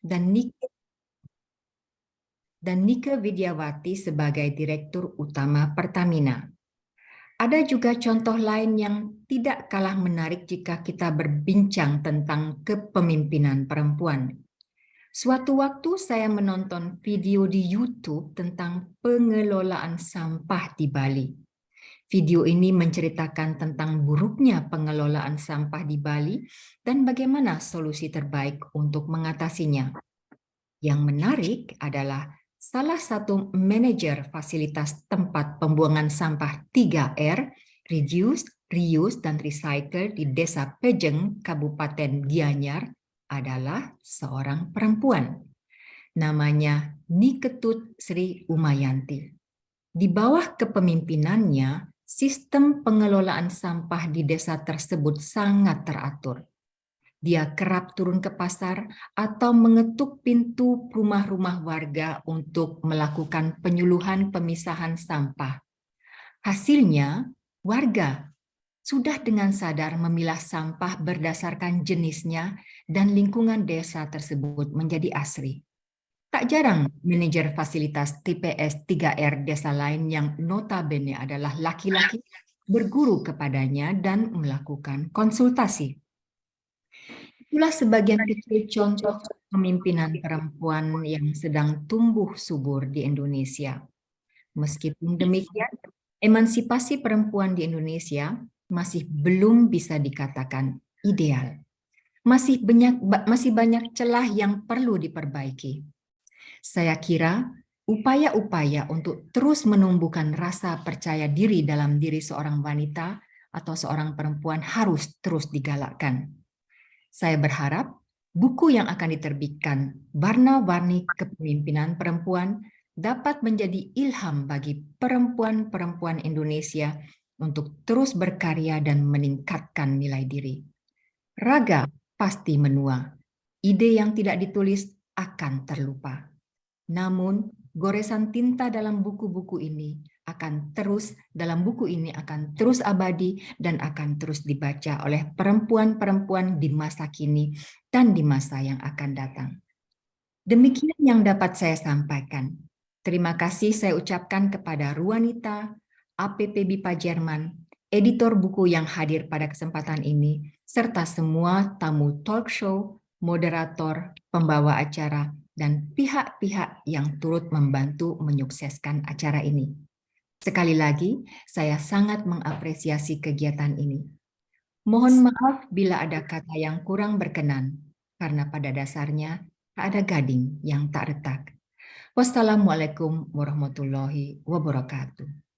dan Nike Widiawati sebagai Direktur Utama Pertamina. Ada juga contoh lain yang tidak kalah menarik jika kita berbincang tentang kepemimpinan perempuan. Suatu waktu saya menonton video di YouTube tentang pengelolaan sampah di Bali. Video ini menceritakan tentang buruknya pengelolaan sampah di Bali dan bagaimana solusi terbaik untuk mengatasinya. Yang menarik adalah salah satu manajer fasilitas tempat pembuangan sampah 3R, Reduce, Reuse, dan Recycle di Desa Pejeng, Kabupaten Gianyar adalah seorang perempuan. Namanya Niketut Sri Umayanti. Di bawah kepemimpinannya, sistem pengelolaan sampah di desa tersebut sangat teratur. Dia kerap turun ke pasar atau mengetuk pintu rumah-rumah warga untuk melakukan penyuluhan pemisahan sampah. Hasilnya, warga sudah dengan sadar memilah sampah berdasarkan jenisnya dan lingkungan desa tersebut menjadi asri. Tak jarang manajer fasilitas TPS 3R desa lain yang notabene adalah laki-laki berguru kepadanya dan melakukan konsultasi. Itulah sebagian kecil contoh kepemimpinan perempuan yang sedang tumbuh subur di Indonesia. Meskipun demikian, emansipasi perempuan di Indonesia masih belum bisa dikatakan ideal. Masih banyak celah yang perlu diperbaiki. Saya kira upaya-upaya untuk terus menumbuhkan rasa percaya diri dalam diri seorang wanita atau seorang perempuan harus terus digalakkan. Saya berharap buku yang akan diterbitkan, Warna-Warni Kepemimpinan Perempuan, dapat menjadi ilham bagi perempuan-perempuan Indonesia untuk terus berkarya dan meningkatkan nilai diri. Raga pasti menua, ide yang tidak ditulis akan terlupa. Namun, goresan tinta dalam buku-buku ini akan terus abadi dan akan terus dibaca oleh perempuan-perempuan di masa kini dan di masa yang akan datang. Demikian yang dapat saya sampaikan. Terima kasih saya ucapkan kepada Ruanita, APP BIPA Jerman, editor buku yang hadir pada kesempatan ini, serta semua tamu talk show, moderator, pembawa acara, dan pihak-pihak yang turut membantu menyukseskan acara ini. Sekali lagi, saya sangat mengapresiasi kegiatan ini. Mohon maaf bila ada kata yang kurang berkenan, karena pada dasarnya tak ada gading yang tak retak. Wassalamualaikum warahmatullahi wabarakatuh.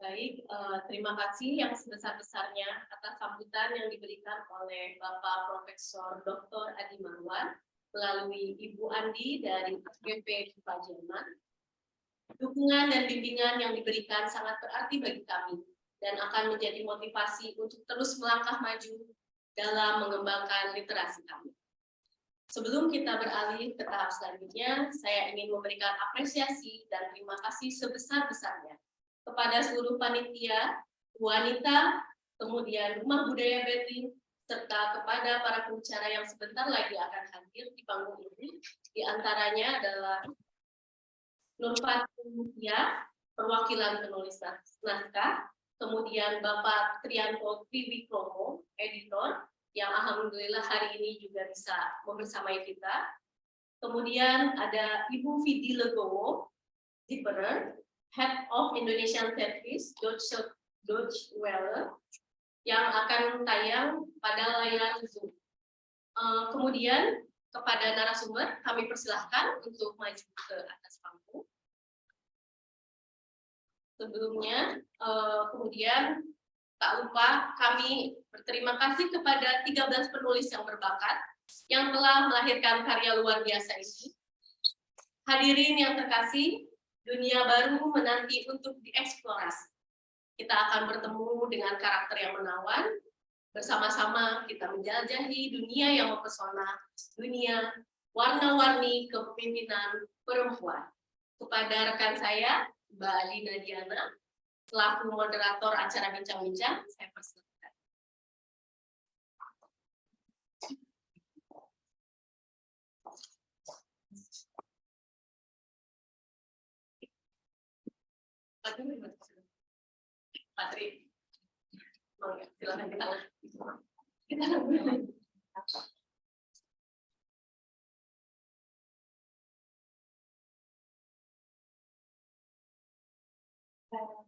Baik, terima kasih yang sebesar-besarnya atas sambutan yang diberikan oleh Bapak Profesor Dr. Adi Marwan melalui Ibu Andi dari FGP BIPA Jerman. Dukungan dan bimbingan yang diberikan sangat berarti bagi kami dan akan menjadi motivasi untuk terus melangkah maju dalam mengembangkan literasi kami. Sebelum kita beralih ke tahap selanjutnya, saya ingin memberikan apresiasi dan terima kasih sebesar-besarnya kepada seluruh panitia, wanita, kemudian Rumah Budaya Berlin, serta kepada para pembicara yang sebentar lagi akan hadir di panggung ini. Di antaranya adalah Nurfatin Mutia, perwakilan penulis naskah, kemudian Bapak Trianto Triwikromo, editor, yang alhamdulillah hari ini juga bisa membersamai kita. Kemudian ada Ibu Vidi Legowo, Zipperer, Head of Indonesian Service, Deutsche Welle, yang akan tayang pada layar Zoom. Kemudian kepada narasumber kami persilahkan untuk maju ke atas panggung. Sebelumnya, kemudian tak lupa kami berterima kasih kepada 13 penulis yang berbakat yang telah melahirkan karya luar biasa ini. Hadirin yang terkasih, dunia baru menanti untuk dieksplorasi. Kita akan bertemu dengan karakter yang menawan, bersama-sama kita menjelajahi dunia yang mempesona, dunia warna-warni kepemimpinan perempuan. Kepada rekan saya, Mbak Alina Diana, selaku moderator acara bincang-bincang, saya persilakan. Patri, silakan kita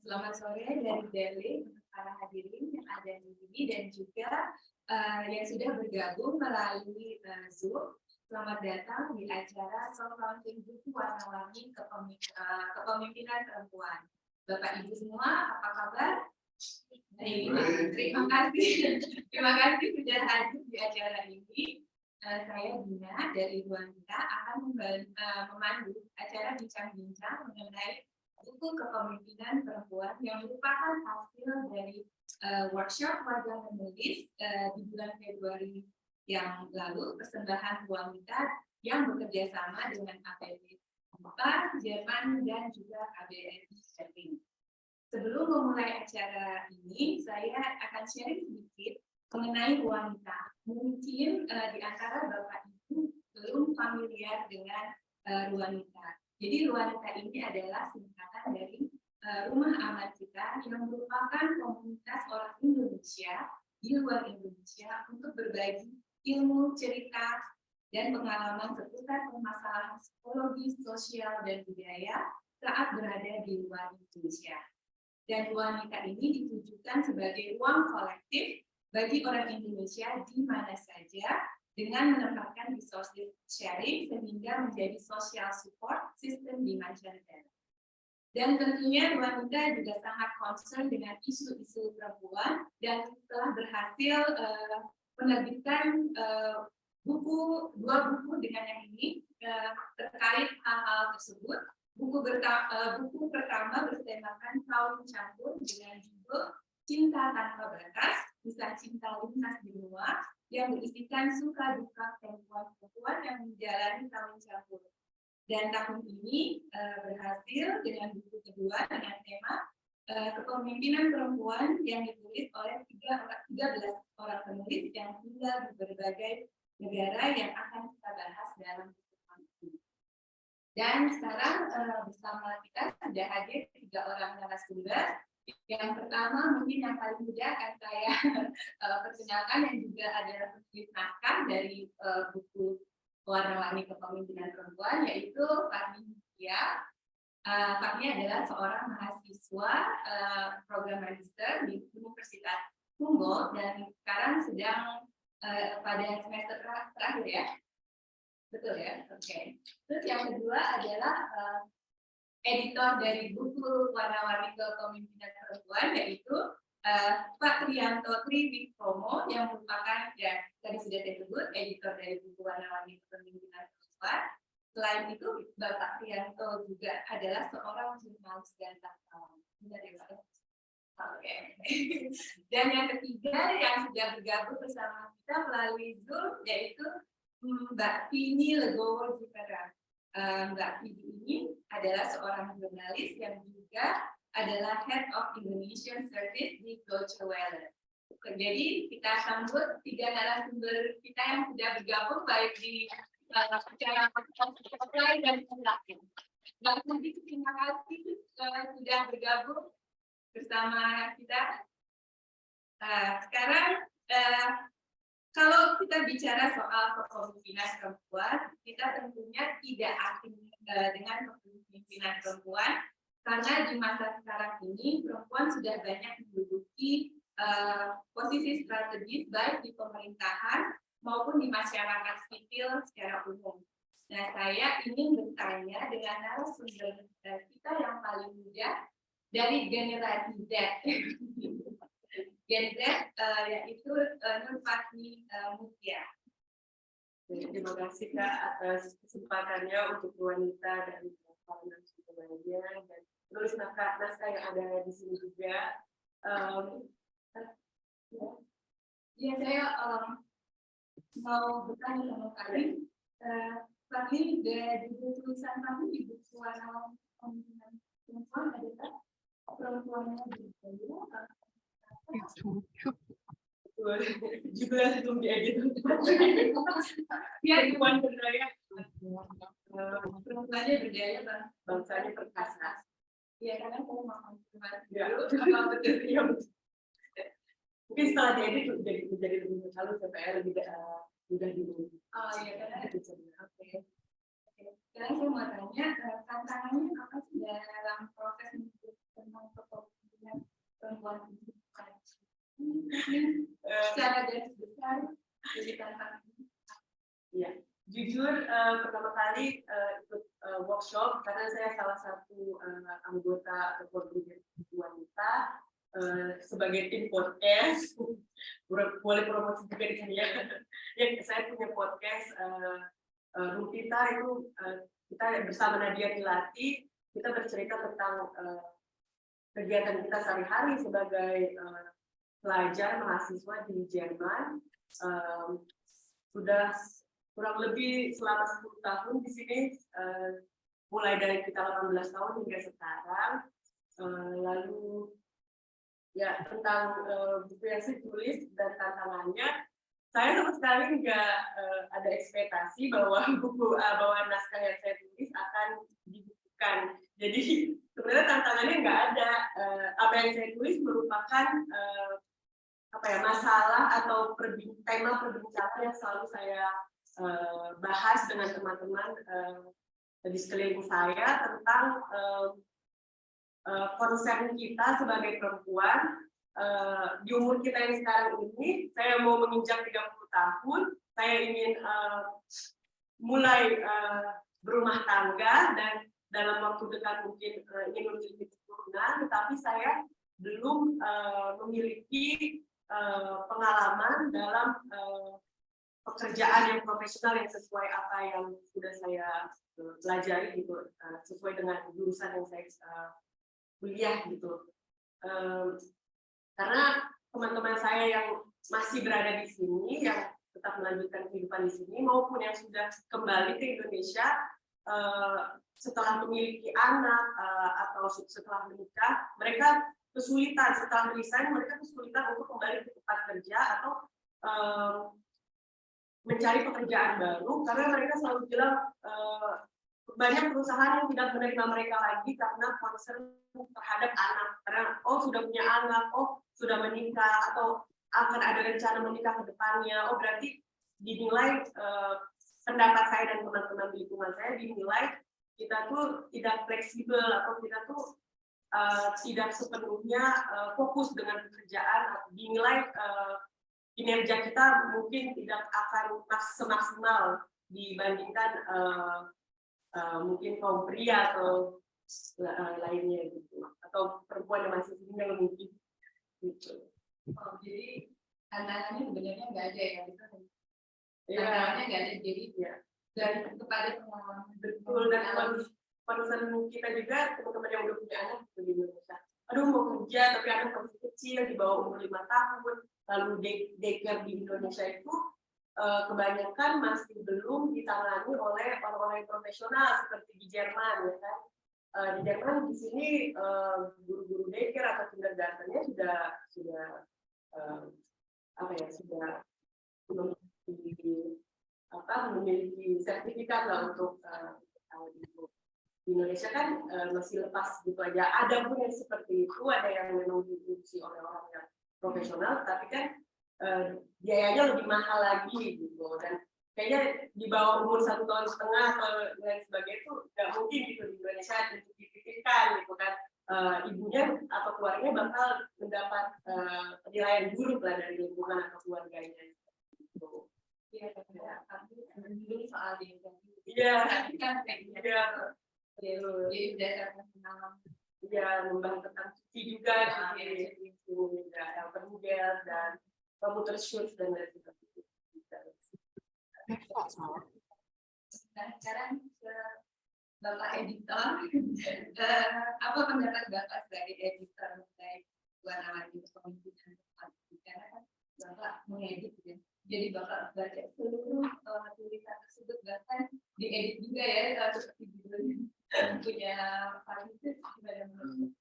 Selamat sore dari Delhi, para hadirin yang ada di sini dan juga yang sudah bergabung melalui Zoom. Selamat datang di acara Soft Launching Buku Warna-Warni Kepemimpinan Perempuan. Bapak Ibu semua, apa kabar? Terima kasih. Terima kasih sudah hadir di acara ini. Saya Dina dari Wanita akan memandu acara bincang-bincang mengenai buku kepemimpinan perempuan yang merupakan hasil dari workshop warga menulis di bulan Februari yang lalu, persembahan Wanita yang bekerja sama dengan APB Jerman dan juga KBRI Berlin. Sebelum memulai acara ini, saya akan sharing sedikit mengenai Wanita. Mungkin di antara Bapak Ibu belum familiar dengan Wanita. Jadi Wanita ini adalah singkatan dari Rumah Amal Kita yang merupakan komunitas orang Indonesia di luar Indonesia untuk berbagi ilmu, cerita, dan pengalaman seputar permasalahan psikologi, sosial, dan budaya saat berada di luar Indonesia. Dan Wanita ini ditujukan sebagai ruang kolektif bagi orang Indonesia di mana saja dengan menempatkan resource sharing sehingga menjadi social support system di mancanegara. Dan tentunya Wanita juga sangat concern dengan isu-isu perempuan dan telah berhasil menerbitkan dua buku dengan yang ini terkait hal-hal tersebut. Buku pertama bertemakan Kawin Campur dengan judul Cinta Tanpa Batas, Kisah Cinta Lintas Benua, yang berisikan suka duka perempuan-perempuan yang menjalani kawin campur. Dan tahun ini berhasil dengan buku kedua dengan tema Kepemimpinan Perempuan yang ditulis oleh 13 orang penulis yang tinggal di berbagai negara yang akan kita bahas dalam buku ini. Dan sekarang bersama kita sudah hadir 3 orang narasumber. Yang pertama mungkin yang paling mudah akan saya perkenalkan yang juga adalah penulis naskah dari buku Warna-Warni Kepemimpinan Perempuan, yaitu Fahmi Mutia. Fahmi adalah seorang mahasiswa program magister di Universitas Humboldt dan sekarang sedang pada semester terakhir ya. Betul ya? Oke. Terus yang kedua adalah editor dari buku Warna-Warni Kepemimpinan Perempuan, yaitu Pak Trianto Triwikromo yang merupakan, ya tadi sudah saya sebut, editor dari buku Warna-Warni Kepemimpinan Perempuan. Selain itu, Bapak Trianto juga adalah seorang jurnalis dan sastrawan. Benar ya, Pak? Oke. Dan yang ketiga yang sudah bergabung bersama kita melalui Zoom, yaitu Mbak Tini Legowo Zipera. Mbak Tini ini adalah seorang jurnalis yang juga adalah Head of Indonesian Service di Deutsche Welle. Jadi kita sambut 3 narasumber kita yang sudah bergabung baik di acara offline dan online. Mbak Tini, terima kasih sudah bergabung bersama kita. Sekarang kalau kita bicara soal kepemimpinan perempuan, kita tentunya tidak asing dengan kepemimpinan perempuan, karena di masa sekarang ini perempuan sudah banyak menduduki posisi strategis baik di pemerintahan maupun di masyarakat sipil secara umum. Nah, saya ingin bertanya dengan narasumber kita yang paling muda dari generasi Z. Gen Z, yaitu Nur Fahmi Mutia. Terima kasih Kak atas kesempatannya untuk Wanita dan para narasumber lainnya dan tulis naskah yang ada di sini juga. Ya, saya mau bertanya sama kalian. Fahmi, dari tulisan Fahmi di buku Warna-Warni Kepemimpinan Perempuan ada tak? perempuan yang berdaya, juga belum diedit. ya Perempuan berdaya, perempuannya berdaya bang. bangsanya perkasa. Iya karena saya mau konfirmasi Ya, dulu apa betul. iya, betul. Mungkin setelah diedit jadi lebih halus supaya lebih mudah diurut. Oh iya karena oke. Sekarang saya mau tanya tantangannya apa sih dalam proses menuju tentang kepemimpinan perempuan ini? Secara garis besar jadi tantangan. Iya, jujur pertama kali ikut workshop karena saya salah satu anggota atau koordinator wanita sebagai tim podcast. Boleh promosi juga di sini ya. Ya, saya punya podcast Rupita itu kita bersama Nadia Dilati kita bercerita tentang kegiatan kita sehari-hari sebagai pelajar mahasiswa di Jerman. Sudah kurang lebih selama 10 tahun di sini, mulai dari kita 18 tahun hingga sekarang. Lalu ya tentang buku yang saya tulis dan tantangannya, saya sama sekali nggak ada ekspektasi bahwa bahwa naskah yang saya tulis akan dibukukan. Jadi sebenarnya tantangannya nggak ada. Apa yang saya tulis merupakan masalah atau tema perbincangan yang selalu saya bahas dengan teman-teman di sekeliling saya tentang concern kita sebagai perempuan. Di umur kita yang sekarang ini, saya mau menginjak 30 tahun, saya ingin mulai berumah tangga dan dalam waktu dekat mungkin ingin memiliki keturunan, tetapi saya belum memiliki pengalaman dalam pekerjaan yang profesional yang sesuai apa yang sudah saya pelajari gitu, sesuai dengan jurusan yang saya kuliah gitu. Karena teman-teman saya yang masih berada di sini, yang tetap melanjutkan kehidupan di sini, maupun yang sudah kembali ke Indonesia setelah memiliki anak atau setelah menikah, mereka kesulitan setelah resign, mereka kesulitan untuk kembali ke tempat kerja atau mencari pekerjaan baru karena mereka selalu bilang banyak perusahaan yang tidak menerima mereka lagi karena concern terhadap anak, karena sudah punya anak, sudah menikah atau akan ada rencana menikah ke depannya, berarti dinilai pendapat saya dan teman-teman di lingkungan saya dinilai kita tuh tidak fleksibel atau kita tuh tidak sepenuhnya fokus dengan pekerjaan, atau dinilai kinerja kita mungkin tidak akan semaksimal dibandingkan mungkin kaum pria atau lainnya gitu, atau perempuan yang masih single mungkin gitu. Jadi tantangannya sebenarnya nggak ada ya, itu tantangannya nggak ada, jadi ya. Dan kepada pengalaman Betul, dan concern kita juga teman-teman yang udah punya anak di Indonesia, aduh mau kerja tapi anak masih kecil di bawah umur 5 tahun, lalu daycare di Indonesia itu kebanyakan masih belum ditangani oleh orang-orang profesional seperti di Jerman, ya kan. Di Jerman di sini guru-guru daycare atau kindergartennya sudah memiliki sertifikat lah untuk itu. Di Indonesia kan masih lepas gitu aja. Ada pun yang seperti itu, ada yang memang diproduksi oleh orang yang profesional, tapi kan biayanya lebih mahal lagi gitu, dan kayaknya di bawah umur 1,5 tahun atau lain sebagainya itu nggak mungkin gitu di Indonesia untuk dititipkan gitu kan. Ibunya atau keluarganya bakal mendapat penilaian buruk lah dari lingkungan atau keluarganya gitu. Iya, dulu soal daycare. Iya, Kan kayak gitu. Jadi berdasarkan pengalaman. Iya, membahas tentang cuci juga, permodel dan komputer shoot dan lain sebagainya. Nah, sekarang ke Bapak editor, apa pendapat Bapak sebagai editor mengenai warna lagi kepemimpinan karena kan Bapak mengedit ya. Jadi Bapak baca seluruh tulisan tersebut, bahkan diedit juga ya seperti judulnya. Punya itu gimana menurut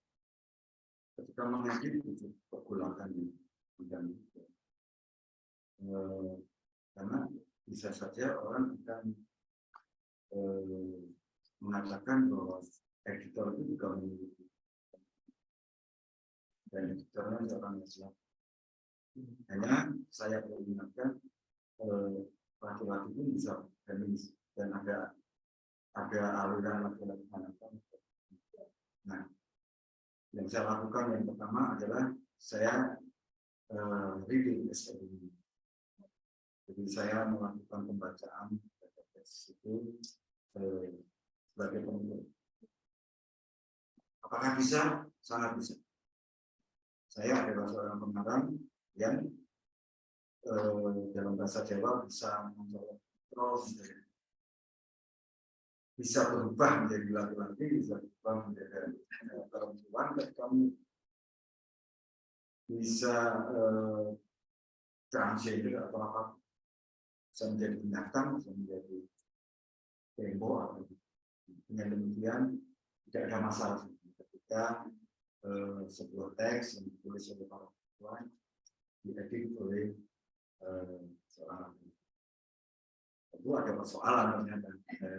mengedit pergolakan dan karena bisa saja orang akan mengatakan bahwa editor itu juga memiliki dan editornya seorang Islam. Hanya saya perlu ingatkan laki-laki itu bisa feminis dan ada aliran laki-laki manapun. Nah, yang saya lakukan yang pertama adalah saya reading SLB. Jadi saya melakukan pembacaan teks itu sebagai penulis. Apakah bisa? Sangat bisa. Saya adalah seorang pengarang yang dalam bahasa Jawa bisa menjawab bisa berubah menjadi laki-laki, bisa berubah menjadi perempuan, dan kamu bisa transgender atau apa, bisa menjadi binatang, bisa menjadi tembok. Dengan demikian tidak ada masalah ketika sebuah teks yang ditulis oleh para perempuan diedit oleh seorang laki. Itu ada persoalan ternyata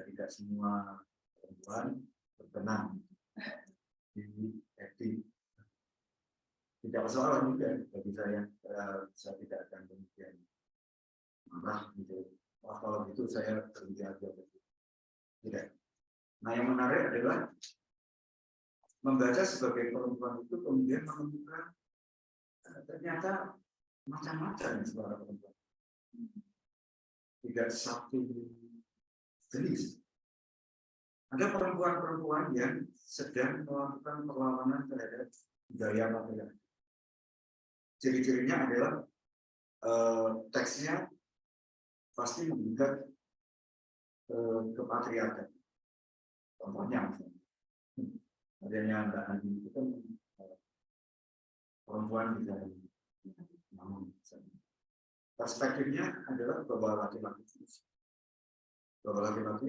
tidak semua perempuan berkenan di edit. Tidak persoalan juga bagi saya tidak akan demikian marah gitu. Wah, kalau gitu saya berhenti aja. Tidak. Nah, yang menarik adalah membaca sebagai perempuan itu kemudian menemukan ternyata macam-macam suara perempuan. Tidak satu jenis. Ada perempuan-perempuan yang sedang melakukan perlawanan terhadap budaya laki-laki. Ciri-cirinya adalah teksnya pasti menggugat kepatriarkan. Contohnya, adanya Mbak Andi itu kan perempuan bisa namun perspektifnya adalah bahwa laki-laki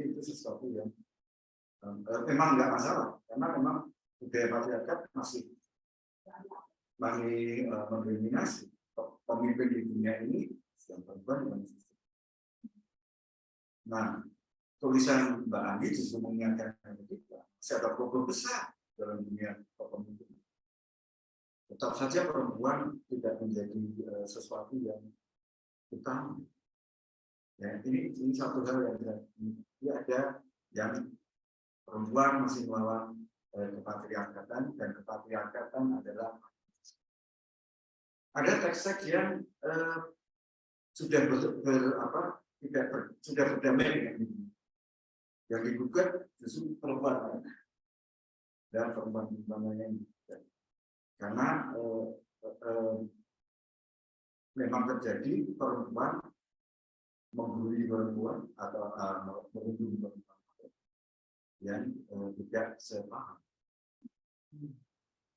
itu sesuatu yang memang nggak masalah karena memang budaya patriarkat masih mendominasi pemimpin di dunia ini yang perempuan. Nah, tulisan Mbak Andi justru mengingatkan kita masih ada problem besar dalam dunia kepemimpinan. Tetap saja perempuan tidak menjadi sesuatu yang utama. Ya, ini satu hal yang ada yang perempuan masih melawan kepatriarkatan dan kepatriarkatan adalah ada teks-teks yang sudah sudah berdamai dengan ini. Yang digugat justru perempuan dan perempuan yang digugat. Karena memang terjadi perempuan membuli perempuan atau merundung perempuan yang tidak sepaham.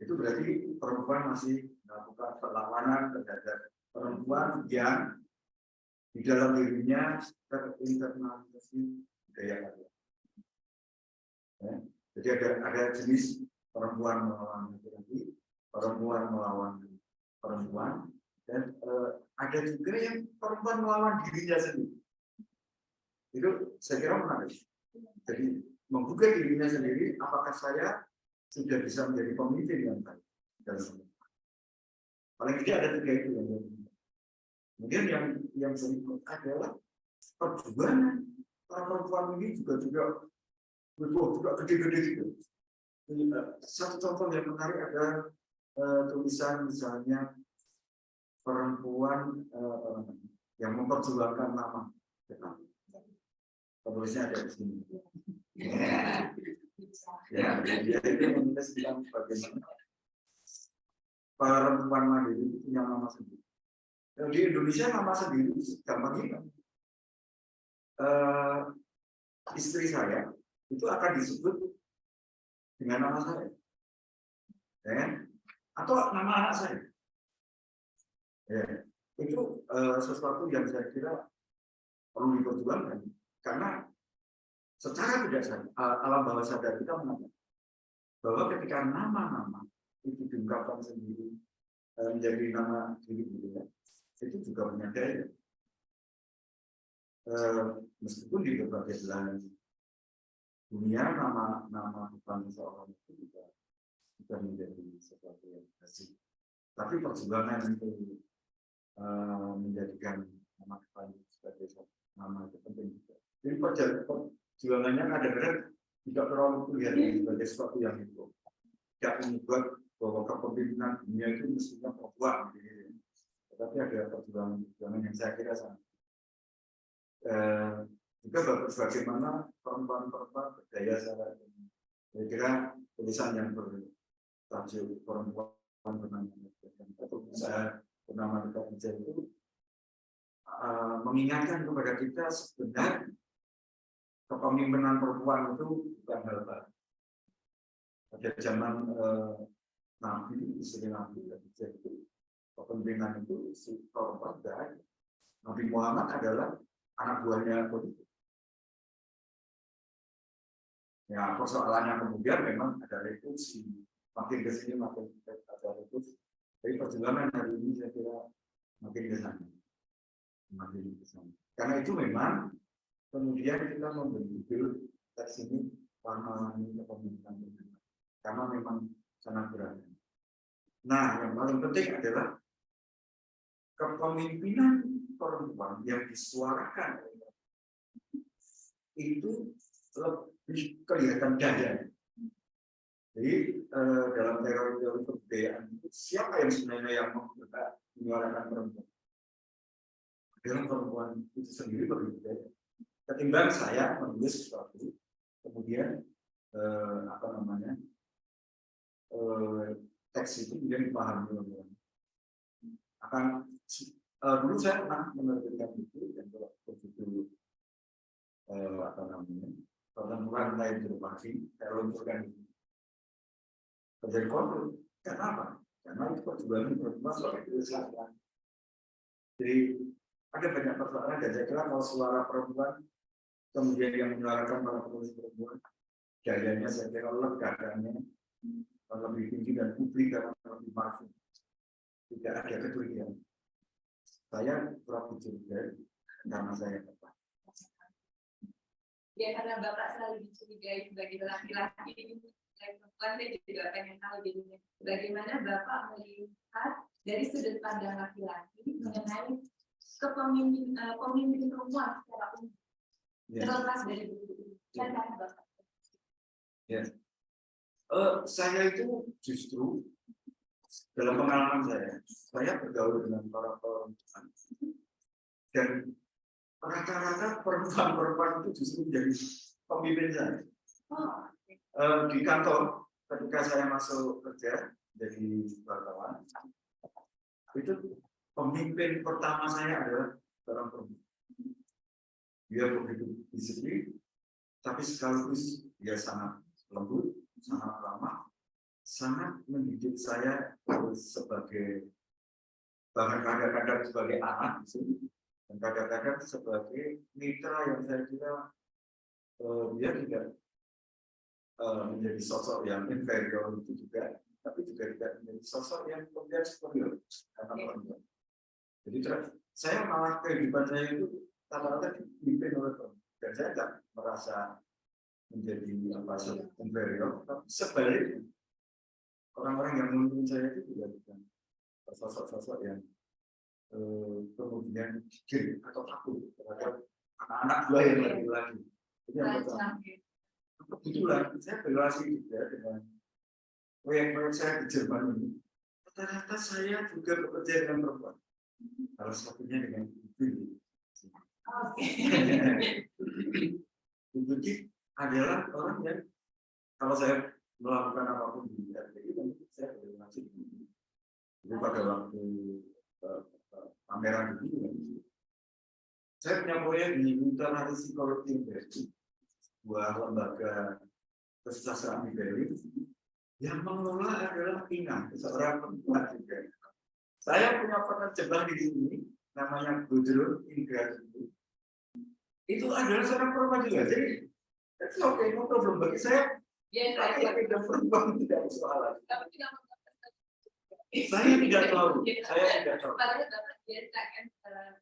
Itu berarti perempuan masih melakukan perlawanan terhadap perempuan yang di dalam dirinya terinternalisasi budaya laki-laki. Ya, jadi ada jenis perempuan melawan laki-laki, perempuan melawan perempuan, dan ada juga yang perempuan melawan dirinya sendiri. Itu saya kira menarik. Jadi membuka dirinya sendiri, apakah saya sudah bisa menjadi pemimpin yang baik dalam paling tidak ada tiga itu yang kemudian yang berikut adalah perjuangan para perempuan ini juga gede-gede gitu. Satu contoh yang menarik adalah tulisan misalnya perempuan yang memperjuangkan nama kita. Penulisnya ada di sini. Ya, dia itu menulis tentang bagaimana perempuan mandiri itu punya nama sendiri. Di Indonesia nama sendiri gampang ingat. Istri saya itu akan disebut dengan nama saya, ya, atau nama anak saya. Ya, itu sesuatu yang saya kira perlu diperjuangkan karena secara tidak sadar alam bawah sadar kita mengatakan bahwa ketika nama-nama itu diungkapkan sendiri menjadi nama diri gitu ya, itu juga punya daya. Meskipun di berbagai belahan dunia nama bukan seorang itu juga menjadi sesuatu yang asik. Tapi perjuangan itu menjadikan nama depan sebagai nama itu penting juga. Jadi perjuangannya kadang-kadang tidak terlalu kelihatan sebagai sesuatu yang itu. Tidak membuat bahwa kepemimpinan dunia itu mestinya perempuan. Gitu. Tetapi ada perjuangan yang saya kira sangat. Juga bagaimana perempuan-perempuan berdaya secara ini. Saya kira tulisan yang bertajuk perempuan atau usaha bernama Dekat Bijak itu mengingatkan kepada kita sebenarnya kepemimpinan perempuan itu bukan hal baru. Pada zaman Nabi, istri Nabi itu kepemimpinan itu si perempuan dan Nabi Muhammad adalah anak buahnya politik. Ya, persoalannya kemudian memang ada revolusi, makin ke sini makin ada revolusi. Jadi perjuangan hari ini saya kira makin ke sana, makin ke sana. Karena itu memang kemudian kita membentuk teks ini warna kepemimpinan, karena memang sangat berat. Nah, yang paling penting adalah kepemimpinan perempuan yang disuarakan itu lebih kelihatan daya. Jadi dalam teori kebudayaan itu siapa yang sebenarnya yang menyuarakan perempuan? Adalah perempuan itu sendiri berbeda. Ketimbang saya menulis sesuatu, kemudian teks itu kemudian dipahami oleh orang. Dulu saya pernah menerbitkan buku yang berjudul pertempuran lain Jerupati, saya luncurkan itu. Terjadi konflik. Kenapa? Karena itu perjuangan perempuan soal kebesaran. Jadi ada banyak persoalan dan saya kira kalau suara perempuan kemudian yang menyuarakan para penulis perempuan, dayanya saya kira legakannya lebih tinggi dan publik akan lebih masuk. Tidak ada kecurigaan. Saya kurang dicurigai karena saya tepat. Ya, karena Bapak selalu dicurigai sebagai laki-laki, perempuan, saya juga pengen tahu jadinya bagaimana Bapak melihat dari sudut pandang laki-laki mengenai pemimpin perempuan secara umum, terlepas dari buku ini. Silakan Bapak. Ya. Saya itu justru dalam pengalaman saya bergaul dengan para perempuan dan rata-rata perempuan itu justru menjadi pemimpin saya. Di kantor ketika saya masuk kerja jadi wartawan, itu pemimpin pertama saya adalah seorang perempuan. Dia begitu disiplin, tapi sekaligus dia sangat lembut, sangat ramah, sangat mendidik saya sebagai bahkan kadang-kadang sebagai anak dan kadang-kadang sebagai mitra yang saya kira dia tidak menjadi sosok yang inferior itu juga, tapi juga tidak menjadi sosok yang kemudian superior karena perempuan. Jadi saya malah kehidupan saya itu rata-rata dipimpin oleh perempuan dan saya tidak merasa menjadi inferior, tapi sebaliknya orang-orang yang memimpin saya itu juga bukan sosok-sosok yang kemudian gigil atau takut terhadap anak-anak dua yang lagi-lagi. Jadi yang pertama, kebetulan saya berrelasi juga dengan proyek-proyek saya di Jerman ini. Rata-rata saya juga bekerja dengan perempuan. Salah satunya dengan ibu. Ibu adalah orang yang kalau saya melakukan apapun di RTI, saya berrelasi dengan ibu. Jadi pada waktu pameran ini, saya punya proyek di Internal Psikologi University, sebuah lembaga kesejahteraan di Berlin, yang mengelola adalah Ina, seorang perempuan juga. Saya punya penerjemah di sini, namanya Gudrun Ingrid. Itu adalah seorang perempuan juga. Jadi, itu oke, no problem bagi saya. Laki-laki dan perempuan tidak masalah. Tapi tidak Saya tidak tahu. Saya tidak tahu. Padahal Bapak biasa kan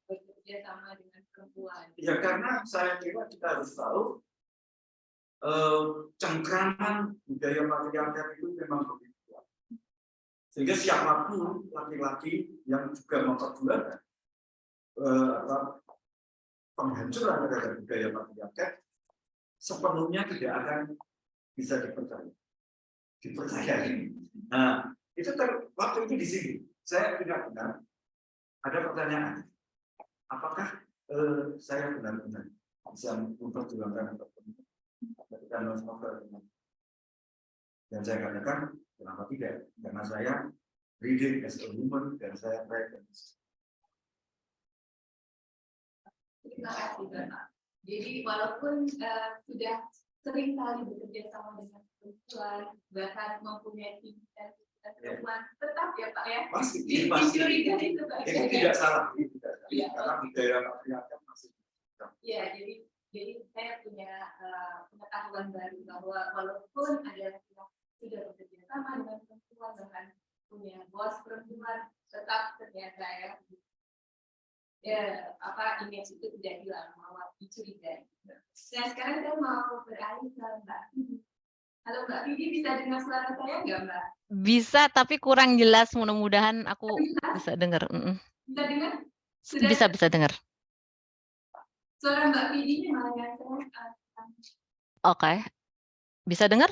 bekerja sama dengan perempuan. Ya karena saya kira kita harus tahu cengkraman budaya patriarkat itu memang begitu kuat. Sehingga siapapun laki-laki yang juga memperjuangkan penghancuran terhadap budaya patriarkat sepenuhnya tidak akan bisa dipercayai. Nah, itu waktu itu di sini saya benar-benar ada pertanyaan, apakah saya benar-benar bisa memperjuangkan ketika novel, dan saya katakan kenapa tidak, karena saya reading as a woman dan saya write. Terima kasih Bapak. Jadi walaupun sudah sering kali bekerja sama dengan perempuan, bahkan mempunyai tim dan perempuan, tetap ya Pak ya. Pasti. Dicurigai Itu sebagai. tidak salah. Ya. Karena budaya patriarkat masih. Ya, jadi saya punya pengetahuan baru bahwa walaupun ada sudah bekerja sama dengan perempuan, bahkan punya bos perempuan, tetap ternyata image itu tidak hilang, malah dicurigai. Nah, sekarang saya mau beralih ke Mbak Vivi. Halo Mbak Vivi, bisa dengar suara saya nggak Mbak? Bisa, tapi kurang jelas. Mudah-mudahan aku bisa dengar. Bisa dengar? Bisa dengar. Suara Mbak Vivi malah nggak saya. Oke. Bisa dengar?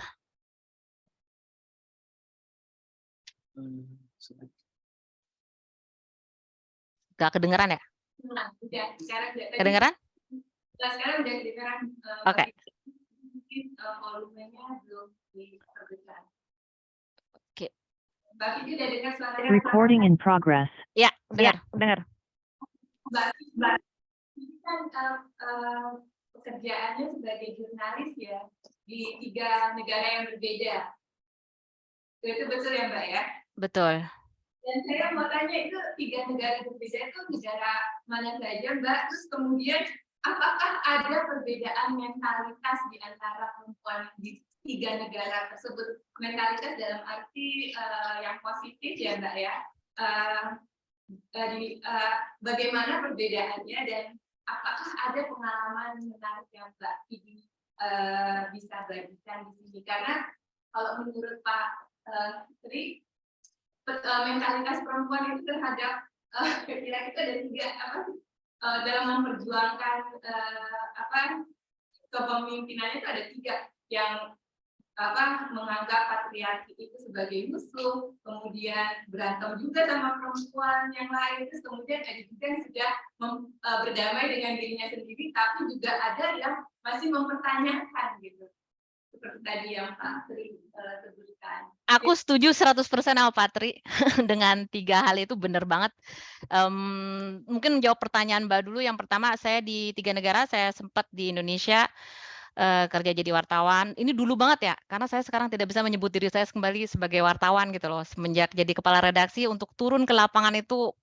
Gak kedengeran ya? Nah, udah. Sekarang udah. Kedengeran? Sekarang udah kedengeran. Oke. Mungkin volumenya belum diperbesar. Oke. Mbak Vivi udah dengar suaranya? Recording in progress. Ya, dengar. Mbak Vivi kan pekerjaannya sebagai jurnalis ya di 3 negara yang berbeda. Itu betul ya Mbak ya? Betul. Dan saya mau tanya itu 3 negara berbeda itu negara mana saja Mbak? Terus kemudian apakah ada perbedaan mentalitas di antara perempuan di 3 negara tersebut? Mentalitas dalam arti yang positif ya Mbak ya? Bagaimana perbedaannya dan apakah ada pengalaman menarik yang Mbak Vivi bisa bagikan di sini? Karena kalau menurut Pak Tri, mentalitas perempuan itu terhadap kira-kira itu ada 3 dalam memperjuangkan kepemimpinannya itu ada 3 yang menganggap patriarki itu sebagai musuh, kemudian berantem juga sama perempuan yang lain, terus kemudian ada juga yang sudah berdamai dengan dirinya sendiri, tapi juga ada yang masih mempertanyakan gitu, seperti tadi yang Pak Tri sebutkan. Aku setuju 100% sama Patri dengan 3 hal itu, benar banget. Mungkin menjawab pertanyaan Mbak dulu. Yang pertama, saya di 3 negara, saya sempat di Indonesia kerja jadi wartawan. Ini dulu banget ya, karena saya sekarang tidak bisa menyebut diri saya kembali sebagai wartawan gitu loh. Semenjak jadi kepala redaksi, untuk turun ke lapangan itu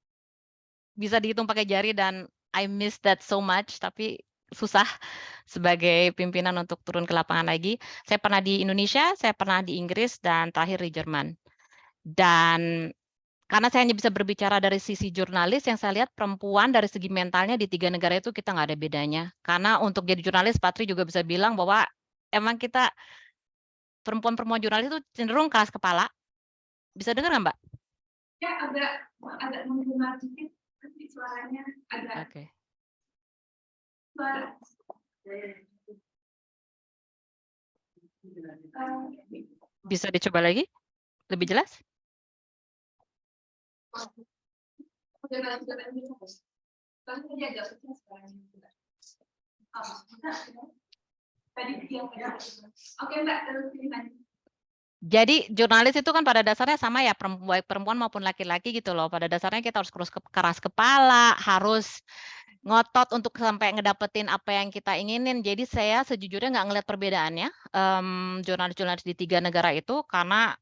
bisa dihitung pakai jari dan I miss that so much, tapi susah sebagai pimpinan untuk turun ke lapangan lagi. Saya pernah di Indonesia, saya pernah di Inggris, dan terakhir di Jerman. Dan karena saya hanya bisa berbicara dari sisi jurnalis, yang saya lihat perempuan dari segi mentalnya di 3 negara itu kita nggak ada bedanya. Karena untuk jadi jurnalis, Patri juga bisa bilang bahwa emang kita perempuan-perempuan jurnalis itu cenderung keras kepala. Bisa dengar nggak Mbak? Ya, agak mendengar sedikit, tapi suaranya agak. Oke. Suara. Bisa dicoba lagi? Lebih jelas? Jadi jurnalis itu kan pada dasarnya sama ya, baik perempuan maupun laki-laki gitu loh. Pada dasarnya kita harus keras kepala, harus ngotot untuk sampai ngedapetin apa yang kita inginin. Jadi saya sejujurnya nggak ngeliat perbedaannya jurnalis-jurnalis di 3 negara itu, karena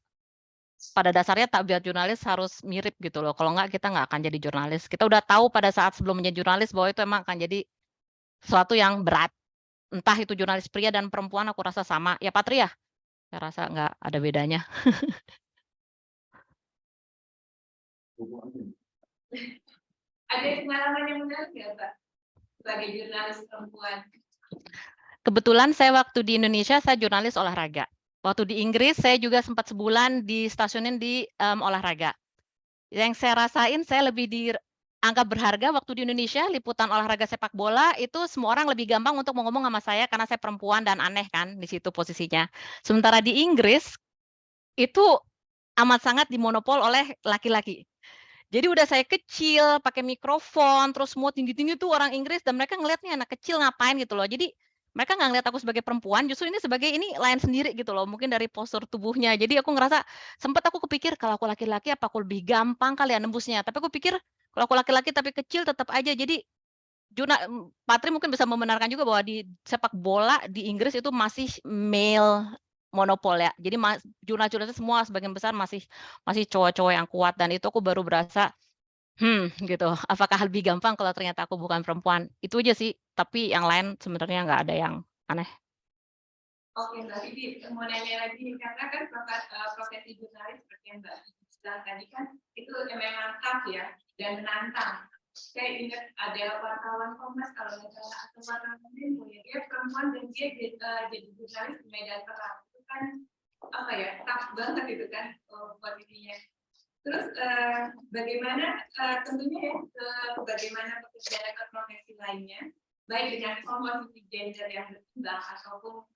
pada dasarnya tabiat jurnalis harus mirip gitu loh. Kalau nggak, kita nggak akan jadi jurnalis. Kita udah tahu pada saat sebelum menjadi jurnalis bahwa itu emang akan jadi sesuatu yang berat. Entah itu jurnalis pria dan perempuan, aku rasa sama. Ya Patri ya? Saya rasa nggak ada bedanya. Ada pengalaman yang menarik nggak, Pak, sebagai jurnalis perempuan? Kebetulan saya waktu di Indonesia, saya jurnalis olahraga. Waktu di Inggris, saya juga sempat sebulan distasionin di olahraga. Yang saya rasain, saya lebih dianggap berharga waktu di Indonesia, liputan olahraga sepak bola, itu semua orang lebih gampang untuk ngomong sama saya, karena saya perempuan dan aneh kan, di situ posisinya. Sementara di Inggris, itu amat sangat dimonopol oleh laki-laki. Jadi udah saya kecil, pakai mikrofon, terus semua tinggi-tinggi tuh orang Inggris, dan mereka ngeliat nih anak kecil ngapain gitu loh. Jadi mereka nggak ngeliat aku sebagai perempuan, justru ini sebagai ini lain sendiri gitu loh, mungkin dari postur tubuhnya. Jadi aku ngerasa, sempat aku kepikir, kalau aku laki-laki apa aku lebih gampang kali ya nembusnya. Tapi aku pikir, kalau aku laki-laki tapi kecil tetap aja. Jadi Patri mungkin bisa membenarkan juga bahwa di sepak bola di Inggris itu masih male monopol ya. Jadi jurnalis-jurnalis semua sebagian besar masih cowok-cowok yang kuat, dan itu aku baru berasa gitu. Apakah lebih gampang kalau ternyata aku bukan perempuan? Itu aja sih. Tapi yang lain sebenarnya nggak ada yang aneh. Oke, Mbak Vivi, mau nanya lagi, karena kan profesi jurnalis seperti yang Mbak Vivi bilang tadi kan, itu memang tough ya, dan menantang. Saya ingat ada wartawan Kompas, kalau nggak salah, atau wartawan Tempo, ya, dia perempuan dan dia jadi jurnalis di medan perang. Itu kan, apa ya, tough banget itu kan posisinya. Terus bagaimana, tentunya ya, bagaimana pekerjaan atau profesi lainnya, baik dengan komposisi gender yang berkembang ataupun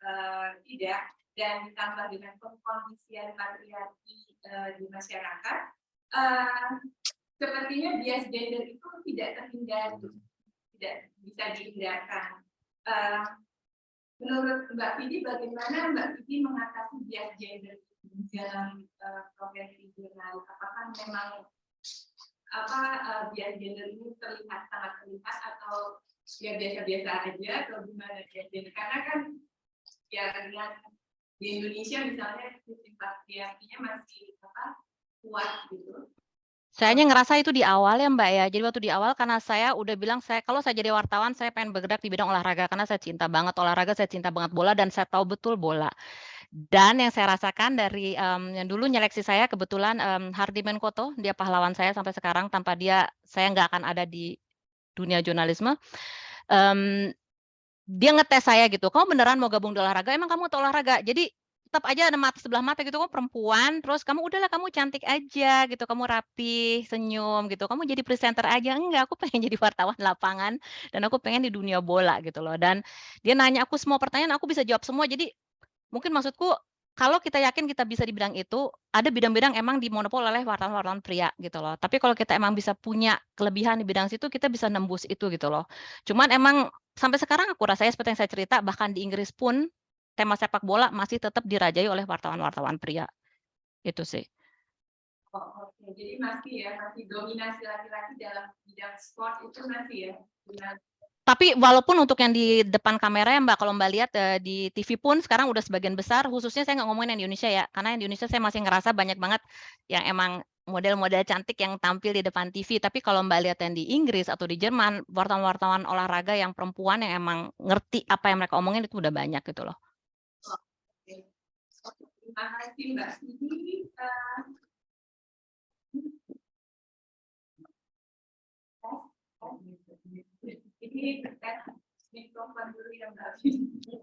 tidak, dan ditambah dengan pengkondisian patriarki di masyarakat, sepertinya bias gender itu tidak terhindari, tidak bisa dihindarkan. Menurut Mbak Vivi, bagaimana Mbak Vivi mengatasi bias gender dalam profesi jurnalis? Apakah memang bias gender ini sangat terlihat, atau ya biasa-biasa aja, atau gimana bias gender? Karena kan ya di Indonesia misalnya sistem patriarkinya masih kuat gitu. Saya ngerasa itu di awal ya Mbak ya. Jadi waktu di awal, karena saya udah bilang kalau saya jadi wartawan, saya pengen bergerak di bidang olahraga, karena saya cinta banget olahraga, saya cinta banget bola, dan saya tahu betul bola. Dan yang saya rasakan dari yang dulu nyeleksi saya, kebetulan Hardy Menkoto, dia pahlawan saya sampai sekarang. Tanpa dia, saya nggak akan ada di dunia jurnalisme. Dia ngetes saya gitu, kamu beneran mau gabung di olahraga? Emang kamu tahu olahraga? Jadi tetap aja ada sebelah mata gitu, kamu perempuan, terus udahlah kamu cantik aja gitu, kamu rapi, senyum gitu, kamu jadi presenter aja. Enggak, aku pengen jadi wartawan lapangan, dan aku pengen di dunia bola gitu loh. Dan dia nanya aku semua pertanyaan, aku bisa jawab semua. Jadi mungkin maksudku, kalau kita yakin kita bisa di bidang itu, ada bidang-bidang emang dimonopol oleh wartawan-wartawan pria gitu loh. Tapi kalau kita emang bisa punya kelebihan di bidang situ, kita bisa nembus itu gitu loh. Cuman emang sampai sekarang aku rasanya seperti yang saya cerita, bahkan di Inggris pun tema sepak bola masih tetap dirajai oleh wartawan-wartawan pria. Itu sih. Oh, oke. Jadi masih dominasi laki-laki dalam bidang sport itu masih ya. Tapi walaupun untuk yang di depan kamera ya Mbak, kalau Mbak lihat di TV pun sekarang udah sebagian besar, khususnya saya nggak ngomongin yang di Indonesia ya, karena yang di Indonesia saya masih ngerasa banyak banget yang emang model-model cantik yang tampil di depan TV. Tapi kalau Mbak lihat yang di Inggris atau di Jerman, wartawan-wartawan olahraga yang perempuan yang emang ngerti apa yang mereka omongin itu udah banyak gitu loh. Oke. Terima kasih Mbak Vivi. Ini mikrofon dulu ya Mbak Vivi.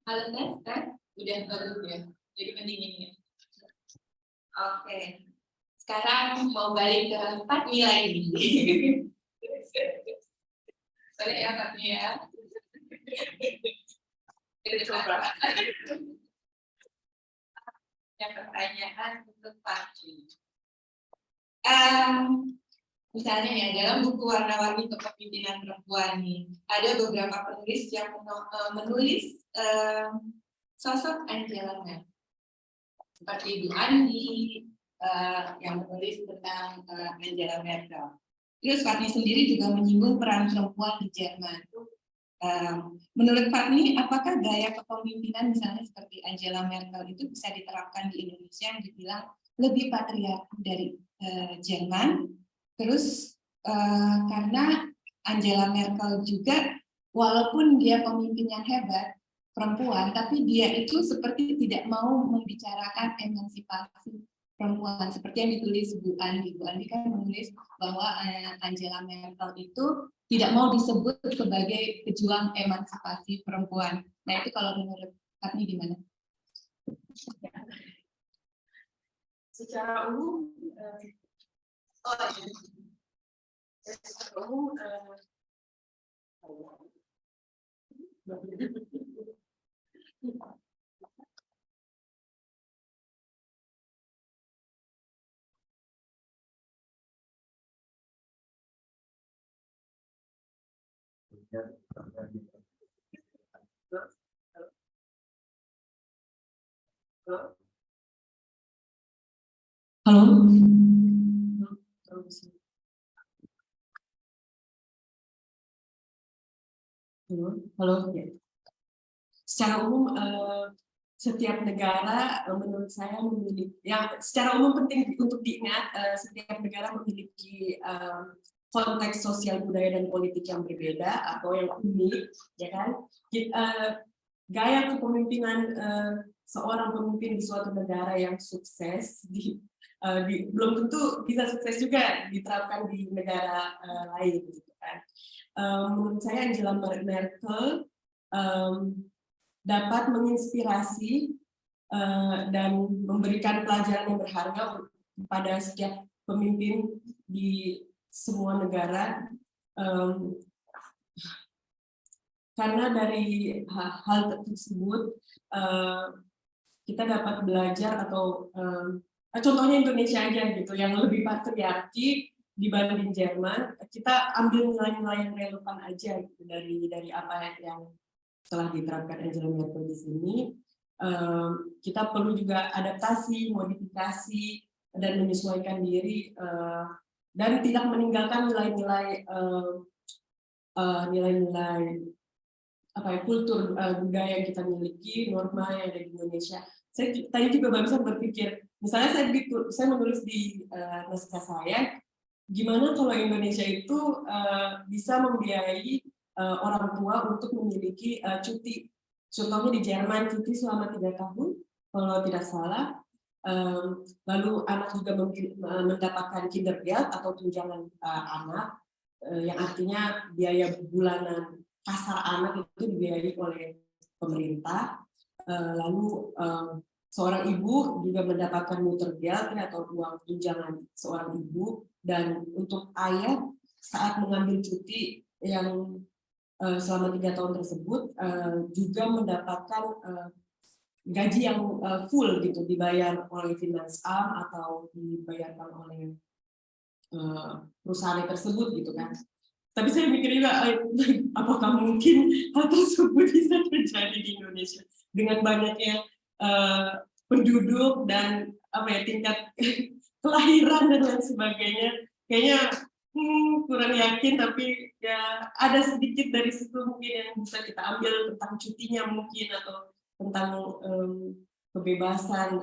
Halo tes, udah bagus ya, jadi penting ini. Oke, sekarang mau balik ke Fatmi lagi. Balik ya Fatmi ya. Yang pertanyaan untuk Fatmi. Misalnya ya, dalam buku Warna-Warni Kepemimpinan Perempuan nih, ada beberapa penulis yang menulis sosok Angela Merkel. Seperti Ibu Andi yang menulis tentang Angela Merkel. Terus Fatmi sendiri juga menyinggung peran perempuan di Jerman. Menurut Fatmi, apakah gaya kepemimpinan misalnya seperti Angela Merkel itu bisa diterapkan di Indonesia yang dibilang lebih patriarki dari Jerman? Terus karena Angela Merkel juga walaupun dia pemimpin yang hebat, perempuan, tapi dia itu seperti tidak mau membicarakan emansipasi perempuan, seperti yang ditulis Bu Andi. Bu Andi kan menulis bahwa Angela Merkel itu tidak mau disebut sebagai pejuang emansipasi perempuan. Nah itu kalau menurut Katni gimana? Secara umum, secara umum Halo? Halo? Ya. Secara umum, setiap negara menurut saya memiliki, yang secara umum penting untuk diingat, setiap negara memiliki konteks sosial budaya dan politik yang berbeda atau yang unik, ya kan? Gaya kepemimpinan seorang pemimpin di suatu negara yang sukses belum tentu bisa sukses juga diterapkan di negara lain, gitu kan? Menurut saya Angela Merkel dapat menginspirasi dan memberikan pelajaran yang berharga kepada setiap pemimpin di semua negara, karena dari hal tersebut kita dapat belajar atau contohnya Indonesia aja gitu yang lebih patriarki dibanding Jerman, kita ambil nilai-nilai yang relevan aja gitu dari apa yang telah diterapkan Angela Merkel di sini. Kita perlu juga adaptasi, modifikasi, dan menyesuaikan diri, dan tidak meninggalkan nilai-nilai kultur budaya yang kita miliki, norma yang ada di Indonesia. Saya tadi juga barusan berpikir, misalnya saya menulis di naskah saya, gimana kalau Indonesia itu bisa membiayai orang tua untuk memiliki cuti. Contohnya di Jerman cuti selama 3 tahun, kalau tidak salah. Lalu anak juga mendapatkan Kindergeld atau tunjangan anak, yang artinya biaya bulanan kasar anak itu dibiayai oleh pemerintah. Lalu seorang ibu juga mendapatkan Muttergeld atau uang tunjangan seorang ibu, dan untuk ayah saat mengambil cuti yang selama 3 tahun tersebut juga mendapatkan gaji yang full gitu, dibayar oleh Finansamt atau dibayarkan oleh perusahaan tersebut gitu kan. Tapi saya mikir juga, apakah mungkin hal tersebut bisa terjadi di Indonesia dengan banyaknya penduduk dan tingkat kelahiran dan lain sebagainya. Kayaknya kurang yakin, tapi ya ada sedikit dari situ mungkin yang bisa kita ambil tentang cutinya mungkin, atau tentang kebebasan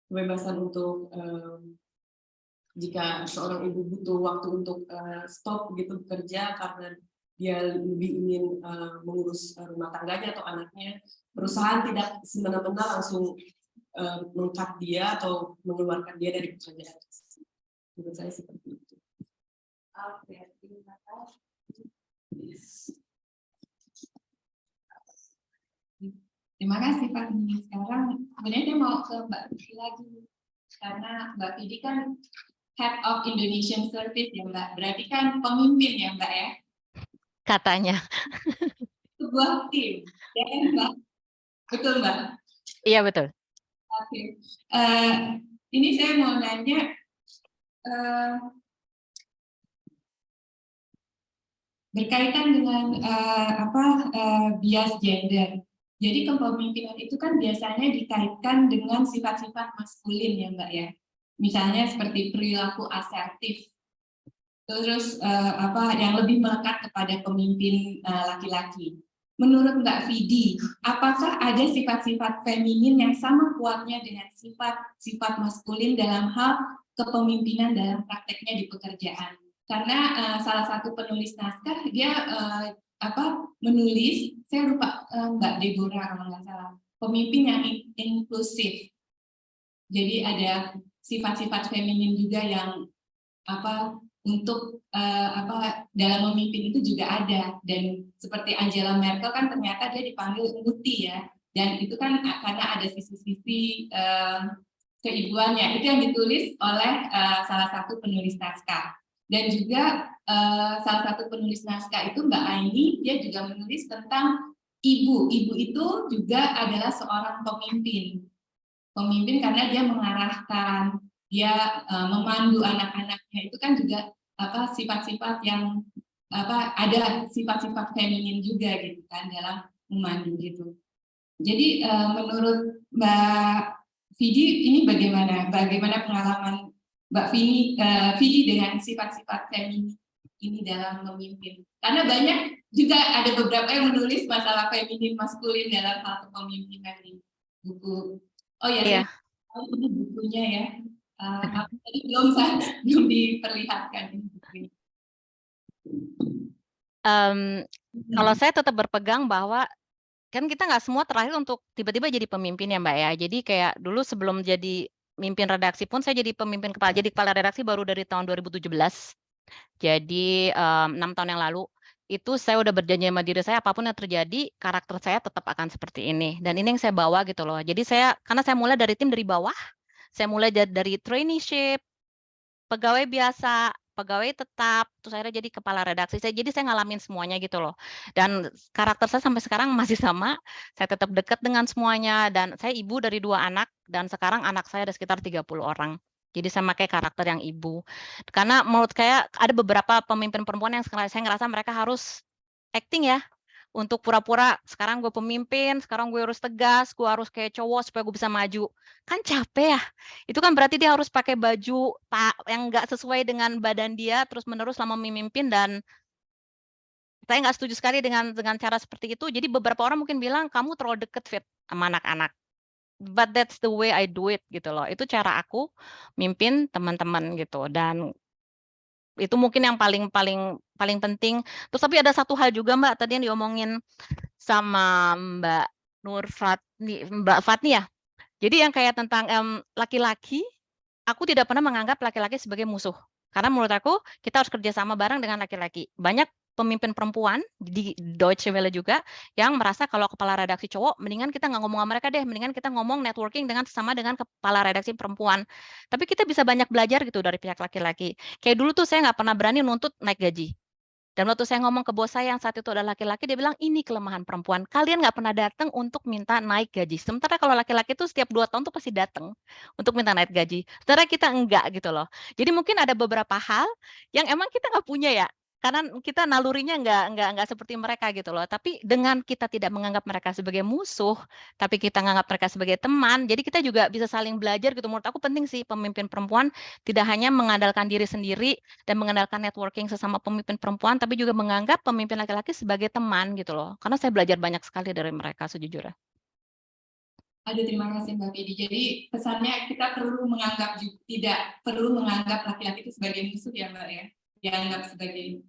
kebebasan untuk jika seorang ibu butuh waktu untuk stop gitu bekerja karena dia lebih ingin mengurus rumah tangganya atau anaknya, perusahaan tidak semena-mena langsung meng-cut dia atau mengeluarkan dia dari pekerjaan. Menurut saya seperti itu. Oke, terima kasih. Terima kasih Pak. Sekarang sebenarnya dia mau ke Mbak Vicky lagi, karena Mbak Vicky kan Head of Indonesian Service ya Mbak, berarti kan pemimpin ya Mbak ya? Katanya. Sebuah tim, ya kan Mbak? Betul Mbak? Iya betul. Oke. Ini saya mau nanya, berkaitan dengan bias gender. Jadi kepemimpinan itu kan biasanya dikaitkan dengan sifat-sifat maskulin ya Mbak ya. Misalnya seperti perilaku asertif, terus yang lebih melekat kepada pemimpin laki-laki. Menurut Mbak Vidi, apakah ada sifat-sifat feminin yang sama kuatnya dengan sifat-sifat maskulin dalam hal kepemimpinan dalam prakteknya di pekerjaan? Karena salah satu penulis naskah dia menulis, saya lupa Mbak Deborah kalau nggak salah, pemimpin yang inklusif. Jadi ada sifat-sifat feminin juga yang untuk dalam memimpin itu juga ada. Dan seperti Angela Merkel kan ternyata dia dipanggil Muti ya, dan itu kan karena ada sisi-sisi keibuannya. Itu yang ditulis oleh salah satu penulis naskah. Dan juga salah satu penulis naskah itu Mbak Aini, dia juga menulis tentang ibu. Ibu itu juga adalah seorang pemimpin. Pemimpin karena dia mengarahkan, dia memandu anak-anaknya. Itu kan juga sifat-sifat yang ada sifat-sifat feminin juga gitu kan dalam memandu gitu. Jadi menurut Mbak Vidi ini bagaimana pengalaman Mbak Vidi dengan sifat-sifat feminin ini dalam memimpin? Karena banyak juga ada beberapa yang menulis masalah feminin maskulin dalam hal kepemimpinan di buku. Oh ya, Iya. ini bukunya ya. Tadi belum diperlihatkan ini bukunya. Kalau saya tetap berpegang bahwa kan kita nggak semua terakhir untuk tiba-tiba jadi pemimpin ya Mbak ya. Jadi kayak dulu sebelum jadi mimpin redaksi pun saya jadi kepala redaksi baru dari tahun 2017. Jadi 6 tahun yang lalu itu saya udah berjanji sama diri saya apapun yang terjadi karakter saya tetap akan seperti ini, dan ini yang saya bawa gitu loh. Jadi karena saya mulai dari tim dari bawah, saya mulai dari traineeship, pegawai biasa, pegawai tetap, terus akhirnya jadi kepala redaksi. Jadi saya ngalamin semuanya gitu loh. Dan karakter saya sampai sekarang masih sama, saya tetap dekat dengan semuanya, dan saya ibu dari 2 anak, dan sekarang anak saya ada sekitar 30 orang. Jadi saya pakai karakter yang ibu. Karena menurut saya ada beberapa pemimpin perempuan yang saya ngerasa mereka harus acting ya, untuk pura-pura sekarang gue pemimpin, sekarang gue harus tegas, gue harus kayak cowok supaya gue bisa maju. Kan capek ya. Itu kan berarti dia harus pakai baju yang nggak sesuai dengan badan dia terus-menerus selama memimpin, dan saya nggak setuju sekali dengan cara seperti itu. Jadi beberapa orang mungkin bilang kamu terlalu deket Fit sama anak-anak. But that's the way I do it gitu loh. Itu cara aku mimpin teman-teman gitu, dan itu mungkin yang paling penting. Terus tapi ada satu hal juga Mbak tadi yang diomongin sama Mbak Fatni ya. Jadi yang kayak tentang laki-laki, aku tidak pernah menganggap laki-laki sebagai musuh. Karena menurut aku kita harus kerjasama bareng dengan laki-laki. Banyak pemimpin perempuan di Deutsche Welle juga yang merasa kalau kepala redaksi cowok, mendingan kita nggak ngomong sama mereka deh, mendingan kita ngomong networking sesama dengan kepala redaksi perempuan. Tapi kita bisa banyak belajar gitu dari pihak laki-laki. Kayak dulu tuh saya nggak pernah berani nuntut naik gaji. Dan waktu saya ngomong ke bos saya yang saat itu adalah laki-laki, dia bilang, ini kelemahan perempuan. Kalian nggak pernah datang untuk minta naik gaji. Sementara kalau laki-laki itu setiap 2 tahun tuh pasti datang untuk minta naik gaji. Sementara kita enggak gitu loh. Jadi mungkin ada beberapa hal yang emang kita nggak punya ya. Karena kita nalurinya nggak seperti mereka gitu loh. Tapi dengan kita tidak menganggap mereka sebagai musuh, tapi kita menganggap mereka sebagai teman, jadi kita juga bisa saling belajar gitu. Menurut aku penting sih pemimpin perempuan tidak hanya mengandalkan diri sendiri dan mengandalkan networking sesama pemimpin perempuan, tapi juga menganggap pemimpin laki-laki sebagai teman gitu loh. Karena saya belajar banyak sekali dari mereka sejujurnya. Aduh, terima kasih Mbak Vidi. Jadi pesannya kita tidak perlu menganggap laki-laki itu sebagai musuh ya Mbak ya, dianggap sebagai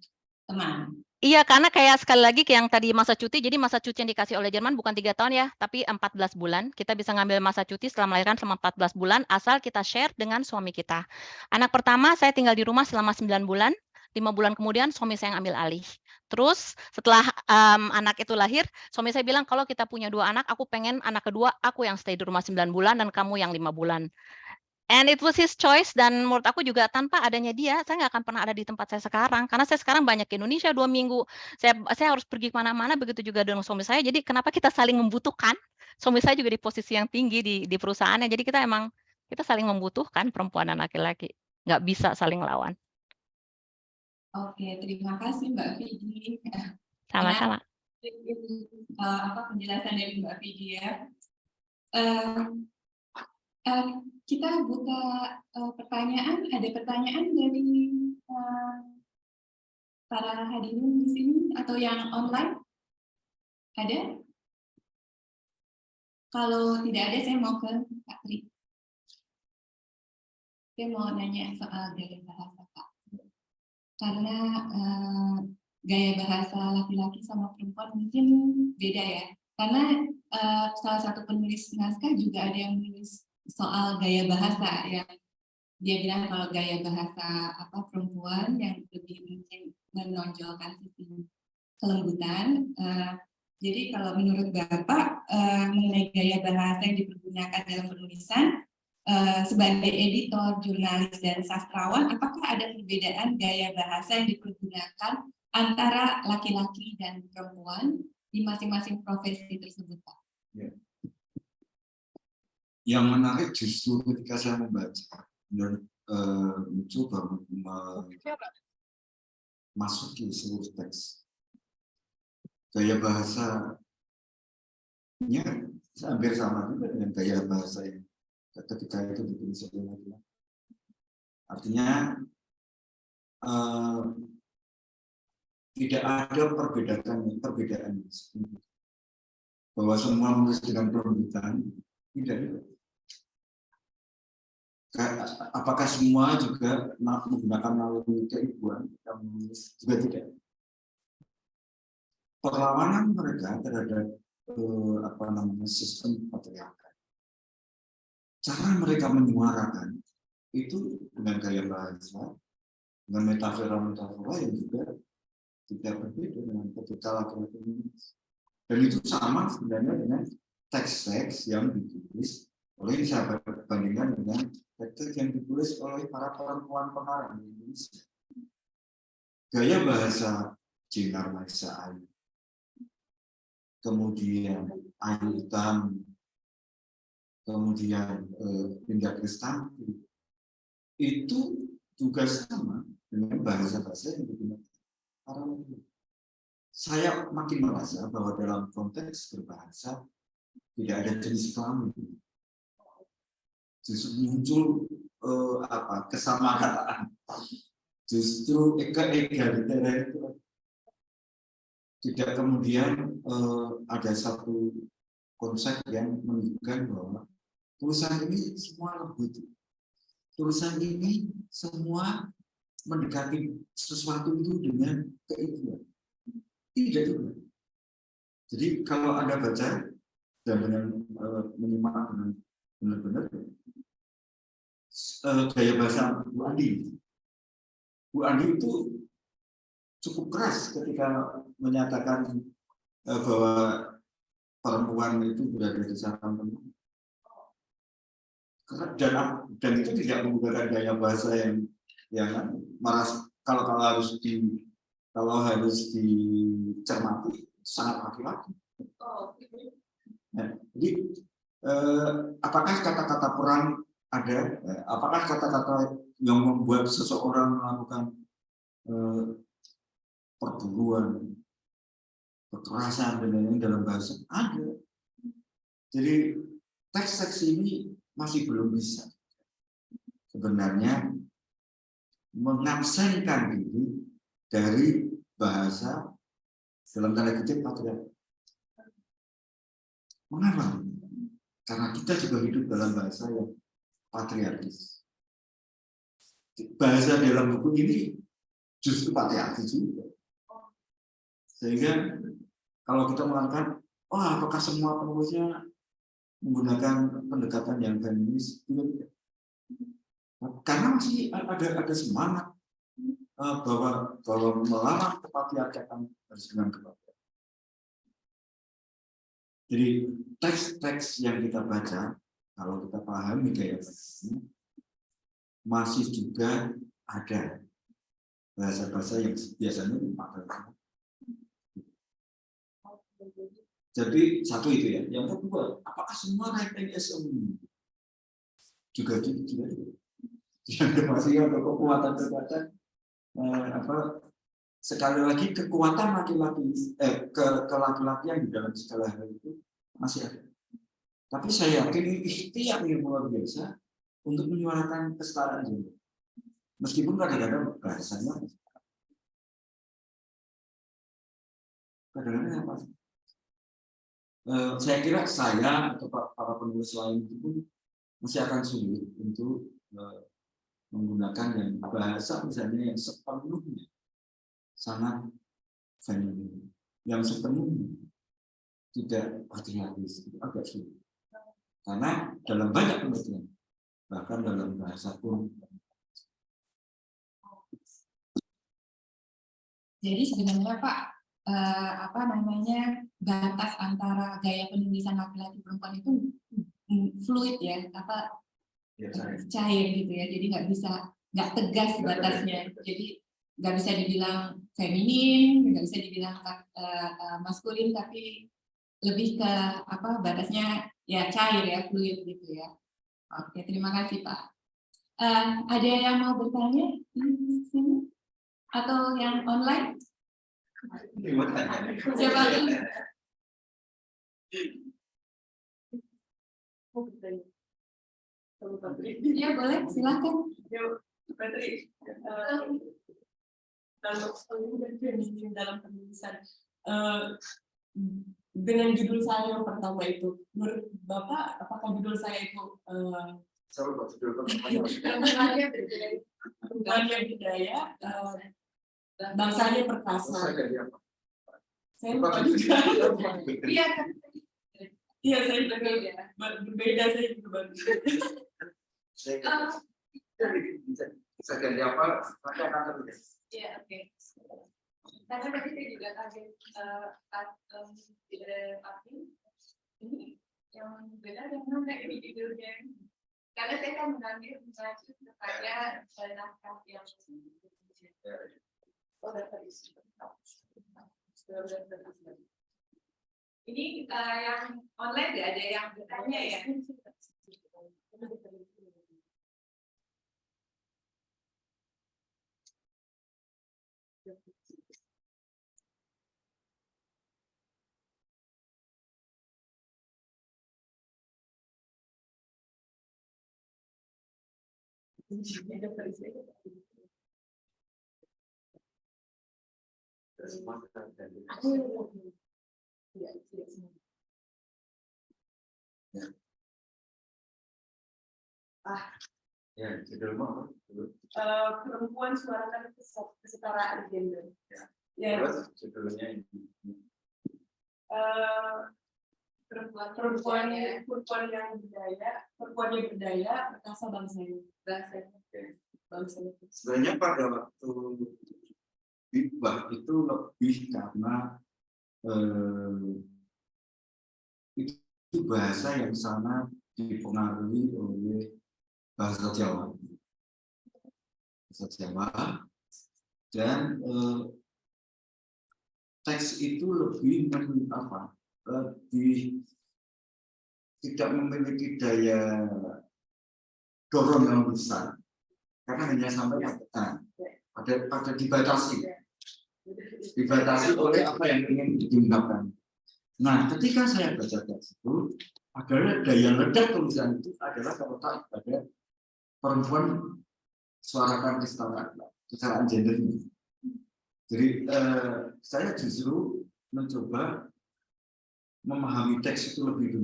teman. Iya, karena kayak sekali lagi kayak yang tadi masa cuti, jadi masa cuti yang dikasih oleh Jerman bukan 3 tahun ya, tapi 14 bulan. Kita bisa ngambil masa cuti setelah melahirkan selama 14 bulan, asal kita share dengan suami kita. Anak pertama saya tinggal di rumah selama 9 bulan, 5 bulan kemudian suami saya ngambil alih. Terus setelah anak itu lahir, suami saya bilang kalau kita punya 2 anak, aku pengen anak kedua aku yang stay di rumah 9 bulan dan kamu yang 5 bulan. And it was his choice, dan menurut aku juga tanpa adanya dia, saya nggak akan pernah ada di tempat saya sekarang. Karena saya sekarang banyak ke Indonesia 2 minggu, saya harus pergi kemana-mana, begitu juga dengan suami saya. Jadi kenapa kita saling membutuhkan? Suami saya juga di posisi yang tinggi di perusahaannya. Jadi kita saling membutuhkan perempuan dan laki-laki. Nggak bisa saling lawan. Oke, terima kasih Mbak Vidi. Sama-sama. Penjelasan dari Mbak Vidi ya. Kita buka pertanyaan. Ada pertanyaan dari para hadirin di sini atau yang online? Ada? Kalau tidak ada, saya mau ke Kak Tri. Saya mau nanya soal dari bahasa Kak. Karena gaya bahasa laki-laki sama perempuan mungkin beda ya. Karena salah satu penulis naskah juga ada yang menulis soal gaya bahasa ya. Dia bilang kalau gaya bahasa perempuan yang lebih mungkin menonjolkan sisi kelembutan. Jadi kalau menurut Bapak mengenai gaya bahasa yang dipergunakan dalam penulisan, sebagai editor, jurnalis, dan sastrawan, apakah ada perbedaan gaya bahasa yang dipergunakan antara laki-laki dan perempuan di masing-masing profesi tersebut, Pak? Ya. Yang menarik justru ketika saya membaca dan mencoba memasuki seluruh teks, gaya bahasanya hampir sama juga dengan gaya bahasa yang ketika itu ditulis oleh laki-laki. Artinya tidak ada perbedaan bahwa semua menulis dengan perebutan, tidak. Apakah semua juga menggunakan naluri keibuan yang menulis, juga tidak. Perlawanan mereka terhadap sistem patriarkat, cara mereka menyuarakan itu dengan gaya bahasa, dengan metafora yang juga tidak berbeda dengan ketika laki-laki menulis. Dan itu sama sebenarnya dengan teks-teks yang ditulis oleh, saya bandingkan dengan teks yang ditulis oleh para perempuan pengarang di Indonesia. Gaya bahasa Jenar Maisa Ayu, kemudian Ayu Utami, kemudian Dinda Kristanti, itu juga sama dengan bahasa-bahasa yang digunakan para laki-laki. Saya makin merasa bahwa dalam konteks berbahasa tidak ada jenis kelamin. Justru muncul kesamaan, justru egaliter itu tidak kemudian ada satu konsep yang menunjukkan bahwa tulisan ini semua lembut, tulisan ini semua mendekati sesuatu itu dengan keibuan. Tidak juga. Jadi kalau Anda baca dan dengan menyimak dengan benar-benar gaya bahasa Bu Andi. Bu Andi itu cukup keras ketika menyatakan bahwa perempuan itu berada di sarang perempuan. Dan itu tidak menggunakan gaya bahasa yang maras, kalau harus dicermati sangat laki-laki. Nah, jadi apakah kata-kata perang ada? Apakah kata-kata yang membuat seseorang melakukan perburuan, kekerasan dan lain-lain dalam bahasa? Ada. Jadi teks-teks ini masih belum bisa sebenarnya mengabsenkan diri dari bahasa dalam tanda kutip patriarki. Mengapa? Karena kita juga hidup dalam bahasa yang patriarkis. Bahasa dalam buku ini justru patriarkis juga. Sehingga kalau kita mengatakan, apakah semua penulisnya menggunakan pendekatan yang feminis? Karena masih ada semangat bahwa melawan kepatriarkatan harus dengan kepatriarkatan. Jadi teks-teks yang kita baca, kalau kita pahami gaya bahasa, masih juga ada bahasa-bahasa yang biasanya dipakai. Jadi satu itu ya. Yang kedua, apakah semua writing is a woman? Juga. Yang masih ada kekuatan sekali lagi kekuatan laki-laki laki-lakian di dalam segala hal itu masih ada. Tapi saya yakin ikhtiar yang luar biasa untuk menyuarakan kesetaraan gender. Meskipun kadang-kadang bahasanya kadang-kadang apa? Saya kira saya atau para penulis lain itu pun masih akan sulit untuk menggunakan yang bahasa misalnya yang sepenuhnya sangat feminin yang sepenuhnya tidak patriarkis itu agak sulit. Karena dalam banyak penelitian, bahkan dalam bahasa pun. Jadi sebenarnya Pak, batas antara gaya penulisan laki-laki perempuan itu fluid ya, Ya, cair gitu ya. Jadi nggak tegas batasnya. Jadi nggak bisa dibilang feminin, nggak bisa dibilang maskulin, tapi lebih ke batasnya ya cair ya, fluid gitu ya. Oke, terima kasih Pak. Ada yang mau bertanya di sini atau yang online? Siapa tuh? Ya boleh, silakan. Dalam penulisan dengan judul saya yang pertama itu, menurut Bapak, apakah judul saya itu perempuannya budaya, bangsanya perkasa? Saya lupa juga. Iya, saya berbeda, saya juga baru. Bisa jadi apa? Iya, oke. Karena tadi saya juga kaget ini yang beda dengan ini judulnya. Karena saya kan mengambil mengacu kepada naskah yang ini yang online nggak ada yang bertanya ya? Ya, judul apa? Perempuan suarakan kesetaraan gender. Ya. Terus judulnya ini. Perempuan yang berdaya, perkasa bangsanya. Sebenarnya pada waktu Bibah itu lebih karena itu bahasa yang sana dipengaruhi oleh bahasa Jawa, dan teks itu lebih lebih tidak memiliki daya dorong yang besar karena hanya sampai pada dibatasi oleh apa yang ingin diungkapkan. Nah, ketika saya baca teks itu, adalah daya ledak tulisan itu adalah terletak pada perempuan suarakan kesetaraan gender ini. Jadi saya justru mencoba memahami teks itu lebih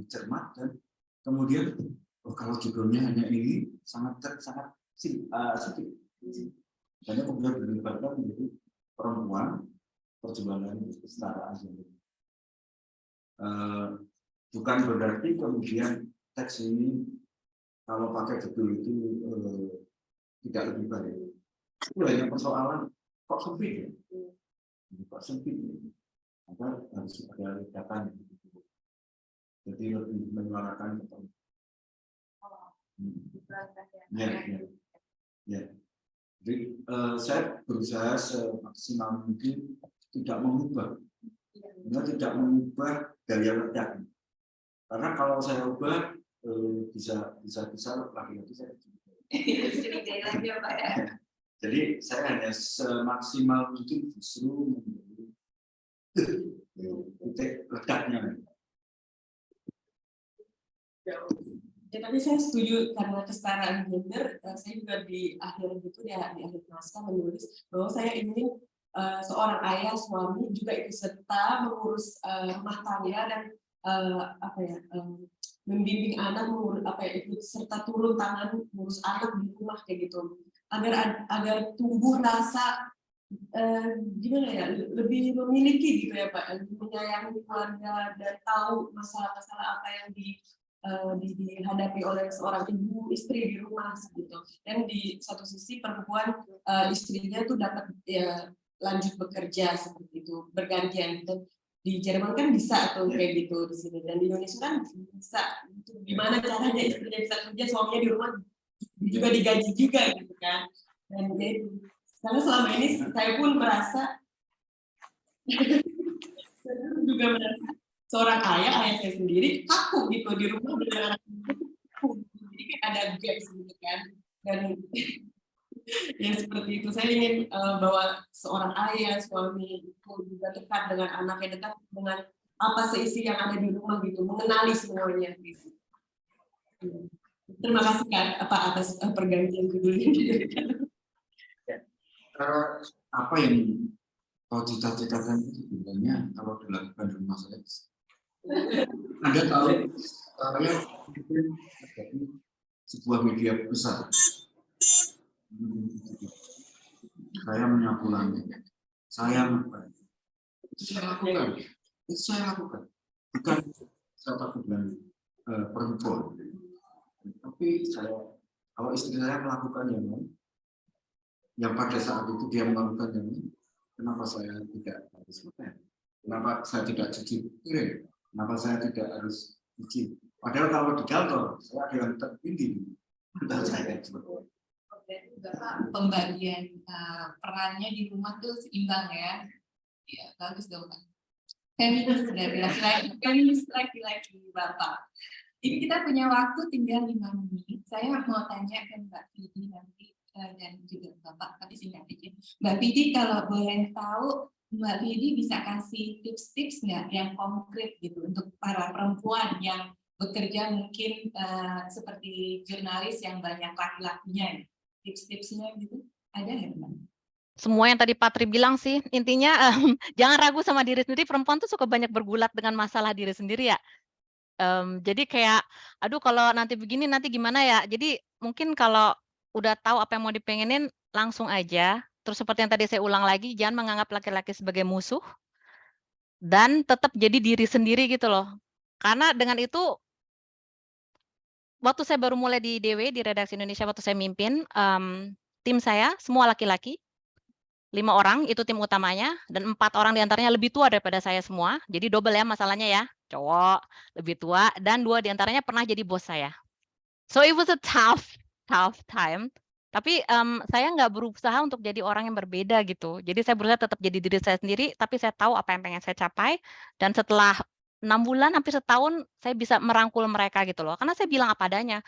cermat, dan kemudian kalau judulnya hanya ini sangat sedikit. Hanya kemudian dilibatkan menjadi perempuan perjuangan kesetaraan gender. Bukan berarti kemudian teks ini kalau pakai judul itu tidak lebih baik. Itu hanya persoalan kok sempit ya? Kok sempit ya? Maka harus ada ledakan. Jadi lebih menyuarakan. Ya. Jadi saya berusaha semaksimal mungkin tidak mengubah daya ledak. Karena kalau saya ubah bisa lagi saya. Jadi saya hanya semaksimal mungkin justru titik ledaknya. Ya, tapi saya setuju karena kesetaraan gender. Saya juga di akhir naskah menulis bahwa saya ingin seorang ayah, suami juga ikut serta mengurus rumah tangga dan membimbing anak, ikut serta turun tangan mengurus anak di rumah kayak gitu, agar tumbuh rasa gimana ya, lebih memiliki gitu ya Pak, lebih menyayangi keluarga dan tahu masalah-masalah apa yang dihadapi oleh seorang ibu istri di rumah gitu. Dan di satu sisi perempuan istrinya tuh dapat ya, lanjut bekerja seperti itu, bergantian gitu. Di Jerman kan bisa tuh kayak gitu di sini, dan di Indonesia kan bisa. Gimana caranya istrinya bisa kerja, suaminya di rumah juga digaji juga gitu kan. Dan ya itu. Karena selama ini saya pun merasa juga merasa seorang ayah saya sendiri kaku gitu di rumah dengan anak kaku. Jadi kayak ada gaps gitu kan. Dan ya seperti itu, saya ingin bahwa seorang ayah, suami itu juga dekat dengan anaknya, dekat dengan apa seisi yang ada di rumah gitu, mengenali semuanya gitu. Terima kasih Kak atas pergantian judul ini. Apa yang kau cita-citakan itu sebenarnya kalau dilakukan di rumah saya? Anda tahu, saya bikin sebuah media besar. Saya menyapu langit. Saya lakukan. Itu saya lakukan. Bukan saya takut dengan perempuan. Tapi kalau istri saya melakukan yang pada saat itu dia melakukan yang ini, kenapa saya tidak harus makan? Kenapa saya tidak cuci piring? Kenapa saya tidak harus cuci? Padahal kalau di kantor, saya ada yang tertinggi. Entah saya sebetulnya. Bapak pembagian perannya di rumah tuh seimbang ya. Ya, bagus dong Pak. Feminis dari laki-laki, feminis laki-laki Bapak. Ini kita punya waktu tinggal 5 menit. Saya mau tanya ke Mbak Vidi nanti dan juga Bapak, tapi singkat aja. Mbak Vidi, kalau boleh tahu, Mbak Vidi bisa kasih tips-tips nggak yang konkret gitu untuk para perempuan yang bekerja mungkin seperti jurnalis yang banyak laki-lakinya, tips-tipsnya gitu, ada nggak Mbak? Semua yang tadi Patri bilang sih, intinya jangan ragu sama diri sendiri. Perempuan tuh suka banyak bergulat dengan masalah diri sendiri ya. Jadi kayak, aduh kalau nanti begini nanti gimana ya. Jadi mungkin kalau udah tahu apa yang mau dipengenin, langsung aja. Terus seperti yang tadi saya ulang lagi, jangan menganggap laki-laki sebagai musuh dan tetap jadi diri sendiri gitu loh. Karena dengan itu, waktu saya baru mulai di DW, di Redaksi Indonesia, waktu saya mimpin, tim saya semua laki-laki, 5 orang itu tim utamanya, dan 4 orang diantaranya lebih tua daripada saya semua. Jadi double ya masalahnya ya, cowok lebih tua, dan 2 diantaranya pernah jadi bos saya. So it was a tough time. Tapi saya nggak berusaha untuk jadi orang yang berbeda gitu. Jadi saya berusaha tetap jadi diri saya sendiri, tapi saya tahu apa yang pengen saya capai. Dan setelah 6 bulan, hampir setahun, saya bisa merangkul mereka gitu loh. Karena saya bilang apa adanya,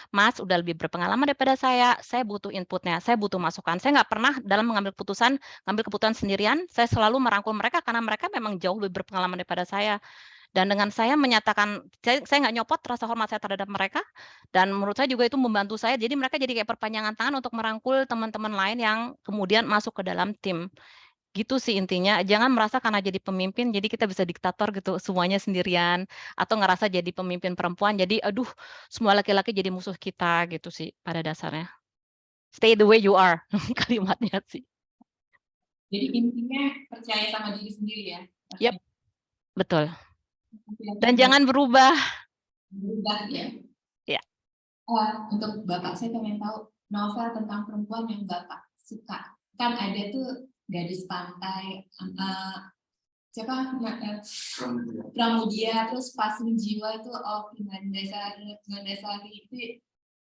Mas udah lebih berpengalaman daripada saya butuh inputnya, saya butuh masukan. Saya nggak pernah dalam ngambil keputusan sendirian, saya selalu merangkul mereka karena mereka memang jauh lebih berpengalaman daripada saya. Dan dengan saya menyatakan, saya nggak nyopot rasa hormat saya terhadap mereka, dan menurut saya juga itu membantu saya, jadi mereka jadi kayak perpanjangan tangan untuk merangkul teman-teman lain yang kemudian masuk ke dalam tim. Gitu sih intinya, jangan merasa karena jadi pemimpin, jadi kita bisa diktator gitu, semuanya sendirian, atau ngerasa jadi pemimpin perempuan, jadi aduh, semua laki-laki jadi musuh kita, gitu sih pada dasarnya. Stay the way you are, kalimatnya sih. Jadi intinya percaya sama diri sendiri ya. Yep, betul. Dan jangan berubah. Berubah ya. Ya. Untuk Bapak, saya pengen tahu novel tentang perempuan yang Bapak suka. Kan ada tuh Gadis Pantai, siapa? Pramudia, terus Pasang Jiwa itu Gandasari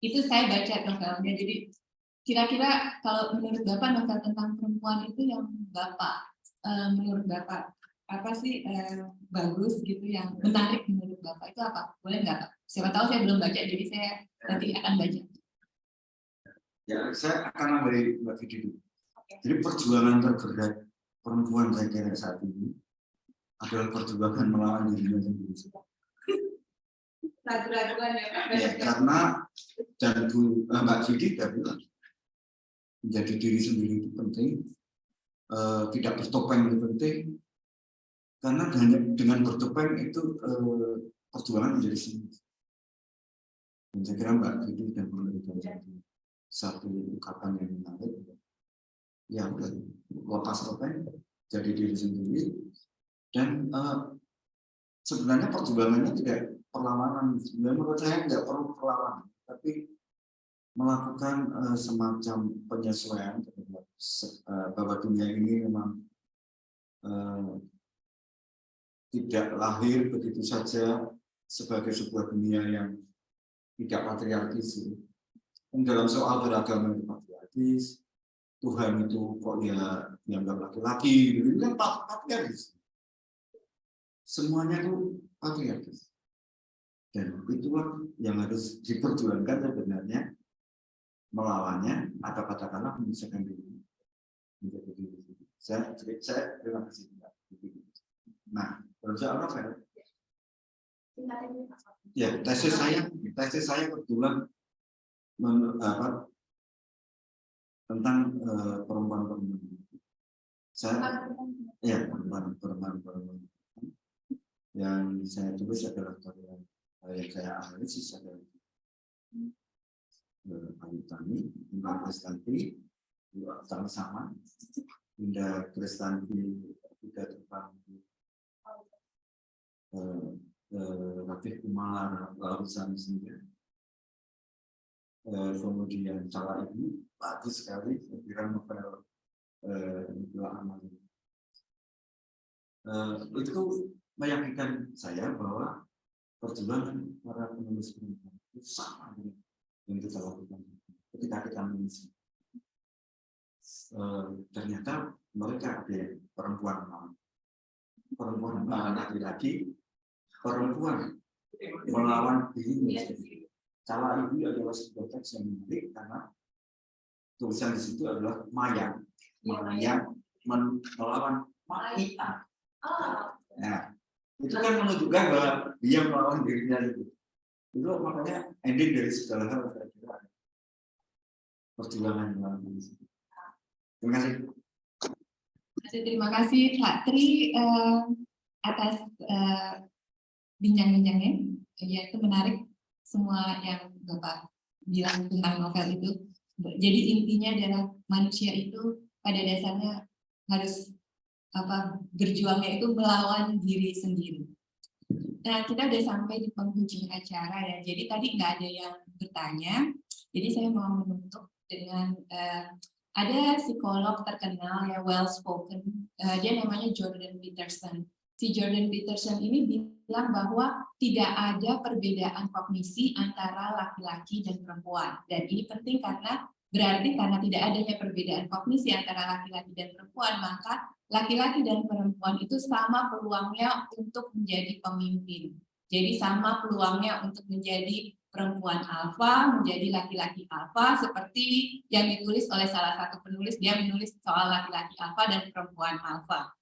itu saya baca novelnya. Jadi kira-kira kalau menurut Bapak novel tentang perempuan itu yang Bapak menurut Bapak apa sih bagus gitu, yang menarik menurut Bapak itu apa? Boleh nggak Pak? Siapa tahu saya belum baca, jadi saya nanti akan baca. Ya, saya akan ambil Mbak Vidi dulu. Jadi perjuangan terberat perempuan saya kira saat ini adalah perjuangan melawan dirinya sendiri. Ragu-raguan ya Pak? Ya, karena dan Mbak Vidi sudah bilang menjadi diri sendiri itu penting, tidak bertopeng itu penting, karena hanya dengan bertopeng itu perjuangan menjadi sendiri. Dan saya kira Mbak Vidi sudah memberikan satu ungkapan yang menarik. ya udah lepas topeng, jadi diri sendiri, dan sebenarnya perjuangannya tidak perlawanan. Sebenarnya menurut saya nggak perlu perlawanan, tapi melakukan semacam penyesuaian bahwa dunia ini memang tidak lahir begitu saja sebagai sebuah dunia yang tidak patriarkis. Dalam soal beragama yang patriarkis, Tuhan itu kok ya dianggap laki-laki, itu kan patriarkis. Semuanya itu patriarkis. Dan itulah yang harus diperjuangkan sebenarnya, melawannya atau katakanlah memisahkan diri menjadi diri. Saya terima kasih. Nah, soal saya, ya tesis saya kebetulan tentang perempuan. Saya ya perempuan yang saya tulis adalah karya yang saya analisis adalah Ayu Tani, Indah Kristanti, sama-sama Indah Kristanti tidak tentang Raffi Kumar Lausan sendiri. Kemudian Cala ini bagus sekali, saya kira novel Amal. Itu meyakinkan saya bahwa perjuangan para penulis perempuan itu sama dengan yang kita lakukan ketika kita menulis. Ternyata mereka ada perempuan laki-laki, perempuan melawan dirinya sendiri. Cala ini adalah sebuah teks yang menarik karena tulisan di situ adalah Maya melawan Maia. Nah, itu kan menunjukkan bahwa dia melawan dirinya itu. Itu makanya ending dari segala hal saya kira perjuangan melawan diri. Terima kasih. Terima kasih Pak Tri atas bincang-bincangnya. Ya, itu menarik semua yang Bapak bilang tentang novel itu. Jadi intinya adalah manusia itu pada dasarnya harus berjuangnya itu melawan diri sendiri. Nah, kita udah sampai di penghujung acara ya. Jadi tadi nggak ada yang bertanya. Jadi saya mau menutup dengan ada psikolog terkenal ya, well spoken. Dia namanya Jordan Peterson. Si Jordan Peterson ini bilang bahwa tidak ada perbedaan kognisi antara laki-laki dan perempuan. Dan ini penting karena berarti karena tidak adanya perbedaan kognisi antara laki-laki dan perempuan, maka laki-laki dan perempuan itu sama peluangnya untuk menjadi pemimpin. Jadi sama peluangnya untuk menjadi perempuan alfa, menjadi laki-laki alfa, seperti yang ditulis oleh salah satu penulis, dia menulis soal laki-laki alfa dan perempuan alfa.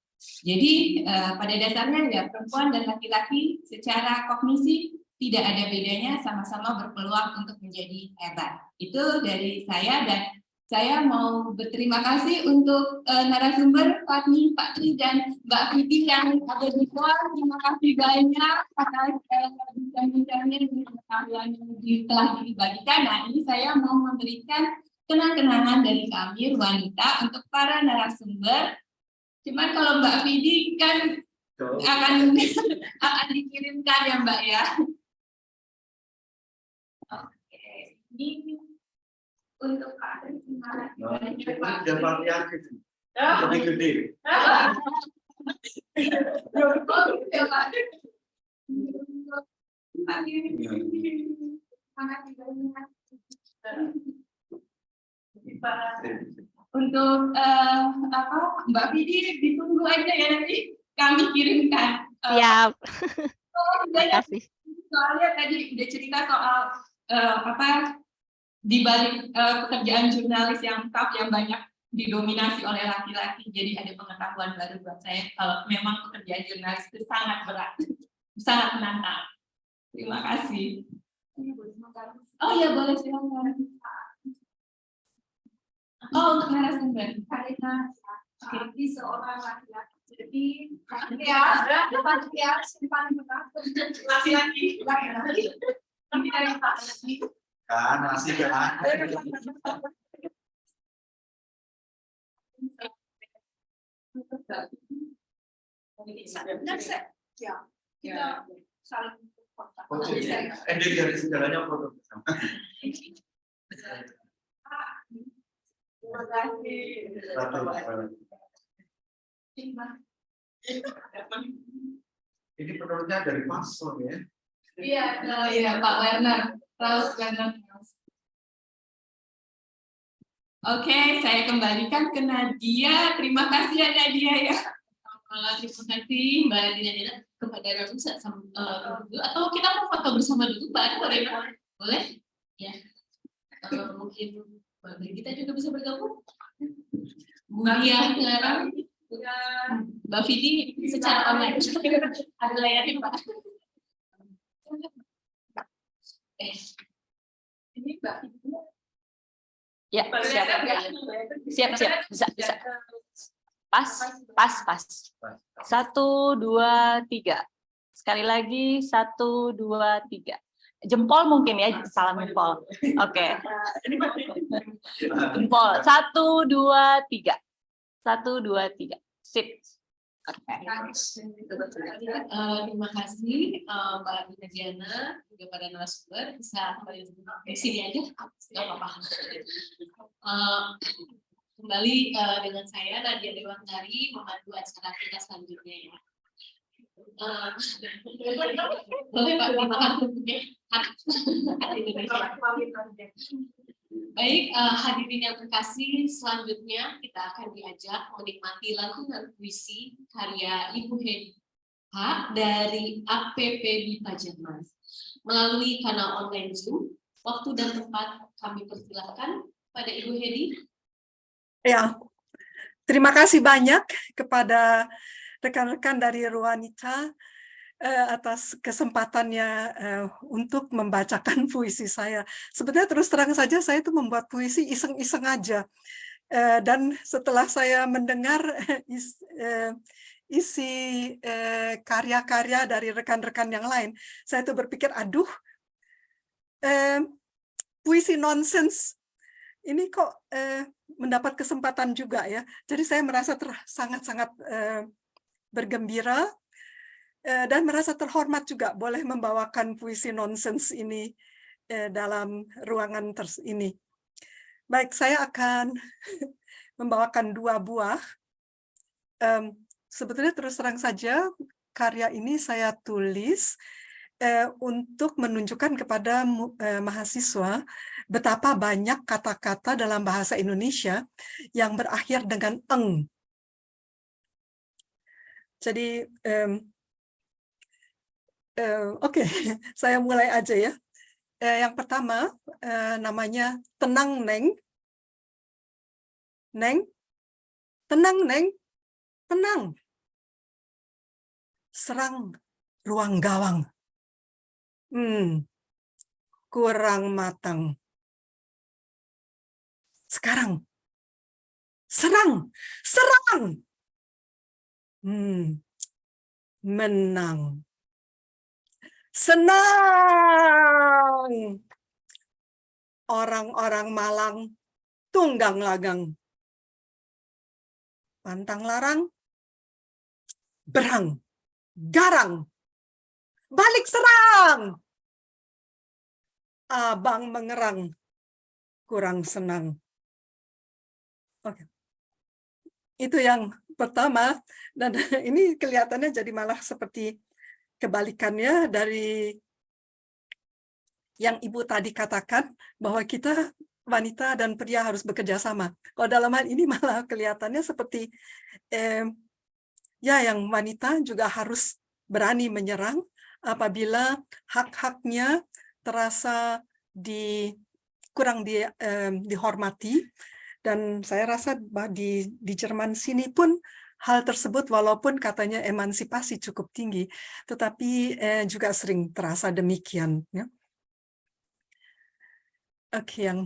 Jadi pada dasarnya ya perempuan dan laki-laki secara kognisi tidak ada bedanya, sama-sama berpeluang untuk menjadi hebat. Itu dari saya, dan saya mau berterima kasih untuk narasumber Fatmi, Pak Tri, dan Mbak Vivi yang ada di luar. Terima kasih banyak atas bincang-bincangnya dan pengetahuan yang telah dibagikan. Nah, ini saya mau memberikan kenang-kenangan dari kami wanita untuk para narasumber. Cuman kalau Mbak Vivi kan akan dikirimkan ya Mbak ya. Oke, ini untuk Pak Tri, terima kasih. Lebih gede. Untuk Mbak Vidi ditunggu aja ya, nanti kami kirimkan. Siap. Terima kasih. Soalnya tadi udah cerita soal di balik pekerjaan jurnalis yang tough, yang banyak didominasi oleh laki-laki, jadi ada pengetahuan baru buat saya kalau memang pekerjaan jurnalis itu sangat berat, sangat menantang. Terima kasih. Oh ya, boleh, silakan. Oh, untuk narasumber. Karina, jadi seorang laki-laki. Jadi ya, simpan laki-laki. Ini dari Pak Laki. Kan masih kan. Ya, kita saling kontak. Foto dari segalanya foto bersama. Terima kasih. Ini penulisnya dari Pason ya. Iya, Pak Werner. Raus Werner. Oke, saya kembalikan ke Nadia. Terima kasih ya Nadia ya. Terima kasih Mbak Dina kepada Rarusa dulu, atau kita mau foto bersama dulu Mbak Ana, boleh? Boleh? Ya. Mungkin Mbak Brigita juga bisa bergabung. Budia sekarang Mbak Vidi secara online ada layarnya Mbak. Ini Mbak Vidi. Ya, siap. Bisa. Pas. 1, 2, 3. Sekali lagi 1, 2, 3. Jempol mungkin ya, salam jempol. Oke. Jempol. 1, 2, 3. 1, 2, 3. Sip. Oke. Terima kasih Mbak Dina Diana juga pada narasumber, bisa di sini aja, nggak apa-apa. Kembali dengan saya Nadia Dewantari memandu acara kita selanjutnya ya. Boleh Pak dimakan bukunya Indonesia. Baik, hadirin yang terkasih, selanjutnya kita akan diajak menikmati lantunan puisi karya Ibu Hedi H dari APP BIPA Jerman melalui kanal online Zoom. Waktu dan tempat kami persilakan pada Ibu Hedi. Ya, terima kasih banyak kepada rekan-rekan dari Ruanita atas kesempatannya untuk membacakan puisi saya. Sebenarnya terus terang saja saya itu membuat puisi iseng-iseng aja. Dan setelah saya mendengar isi karya-karya dari rekan-rekan yang lain, saya itu berpikir, aduh, puisi nonsens ini kok mendapat kesempatan juga ya. Jadi saya merasa sangat-sangat bergembira dan merasa terhormat juga boleh membawakan puisi nonsens ini dalam ruangan ini. Baik, saya akan membawakan 2 buah. Sebetulnya terus terang saja karya ini saya tulis untuk menunjukkan kepada mahasiswa betapa banyak kata-kata dalam bahasa Indonesia yang berakhir dengan eng. Jadi, oke, saya mulai aja ya. Yang pertama namanya tenang Neng. Neng, tenang Neng, tenang. Serang ruang gawang. Kurang matang. Sekarang, serang. Menang. Senang. Orang-orang Malang tunggang lagang. Pantang larang. Berang. Garang. Balik serang. Abang mengerang. Kurang senang. Oke. Itu yang pertama, dan ini kelihatannya jadi malah seperti kebalikannya dari yang Ibu tadi katakan, bahwa kita wanita dan pria harus bekerja sama. Kalau dalam hal ini malah kelihatannya seperti ya yang wanita juga harus berani menyerang apabila hak-haknya terasa kurang dihormati. Dan saya rasa di Jerman sini pun hal tersebut walaupun katanya emansipasi cukup tinggi, tetapi juga sering terasa demikian. Ya. Oke, yang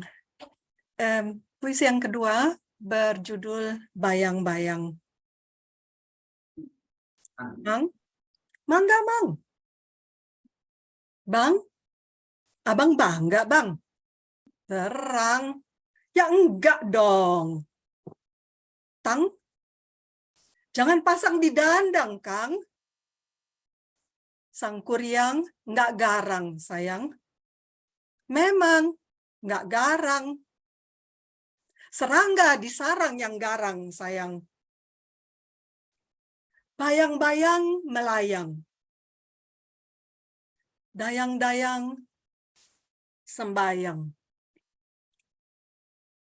puisi yang kedua berjudul Bayang-Bayang. Mang, mangga Mang. Bang, abang bangga Bang. Terang. Ya enggak dong. Tang, Jangan pasang di dandang, Kang. Sang Kuryang nggak garang, sayang. Memang nggak garang. Serangga di sarang yang garang, sayang. Bayang-bayang melayang. Dayang-dayang sembayang.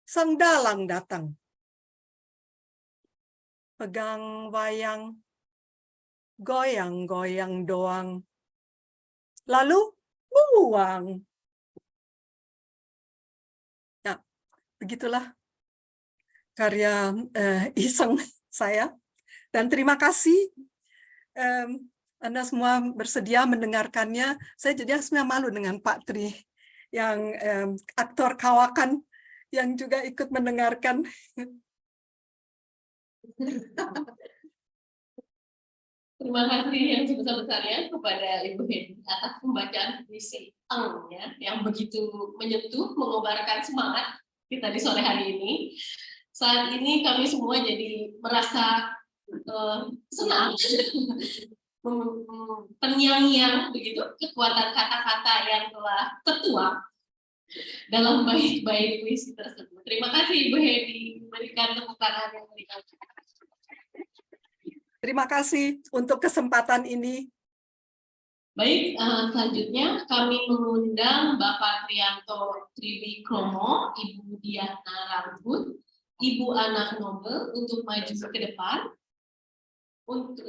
Sang dalang datang. Pegang wayang, goyang-goyang doang. Lalu buang. Ya, begitulah karya iseng saya. Dan terima kasih Anda semua bersedia mendengarkannya. Saya jadi sebenarnya malu dengan Pak Tri yang aktor kawakan yang juga ikut mendengarkan. Terima kasih yang sebesar-besarnya kepada Ibu Hedi atas pembacaan puisi Eng-nya yang begitu menyentuh, mengobarkan semangat kita di sore hari ini. Saat ini kami semua jadi merasa senang, terngiang-ngiang begitu kekuatan kata-kata yang telah tertuang dalam bait-bait puisi tersebut. Terima kasih Ibu Hedi, berikan tepuk tangan yang meriah. Terima kasih untuk kesempatan ini. Baik, selanjutnya kami mengundang Bapak Trianto Tribikromo, Ibu Diana Rambut, Ibu Anak Nobel untuk maju ke depan untuk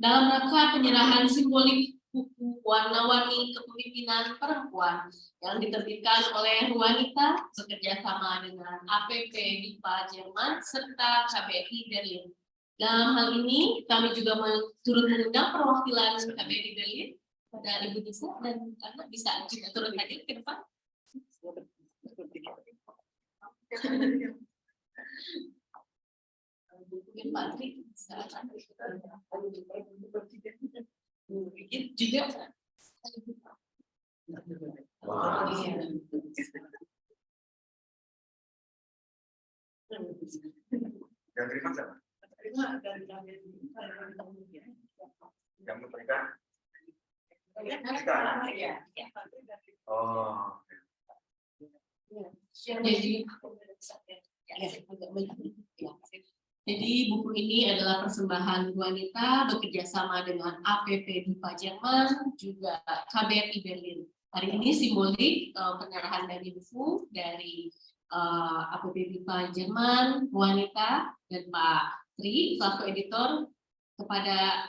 dalam rangka penyerahan simbolik buku warna-warni kepemimpinan perempuan yang diterbitkan oleh Wanita bekerjasama dengan APP BIPA Jerman serta KBRI Berlin. Dalam hal ini, kami juga turut mengundang perwakilan KBRI Berlin pada Ibu Disa dan karena bisa juga turut hadir ke depan. Mungkin Pak Tri bisa juga. Yang terima siapa? Yang memberikan? Oh. Jadi buku ini adalah persembahan Wanita bekerjasama dengan APP BIPA Jerman juga KBRI Berlin. Hari ini simbolik penyerahan dari buku dari APP BIPA Jerman, Wanita dan Pak Tri selaku editor kepada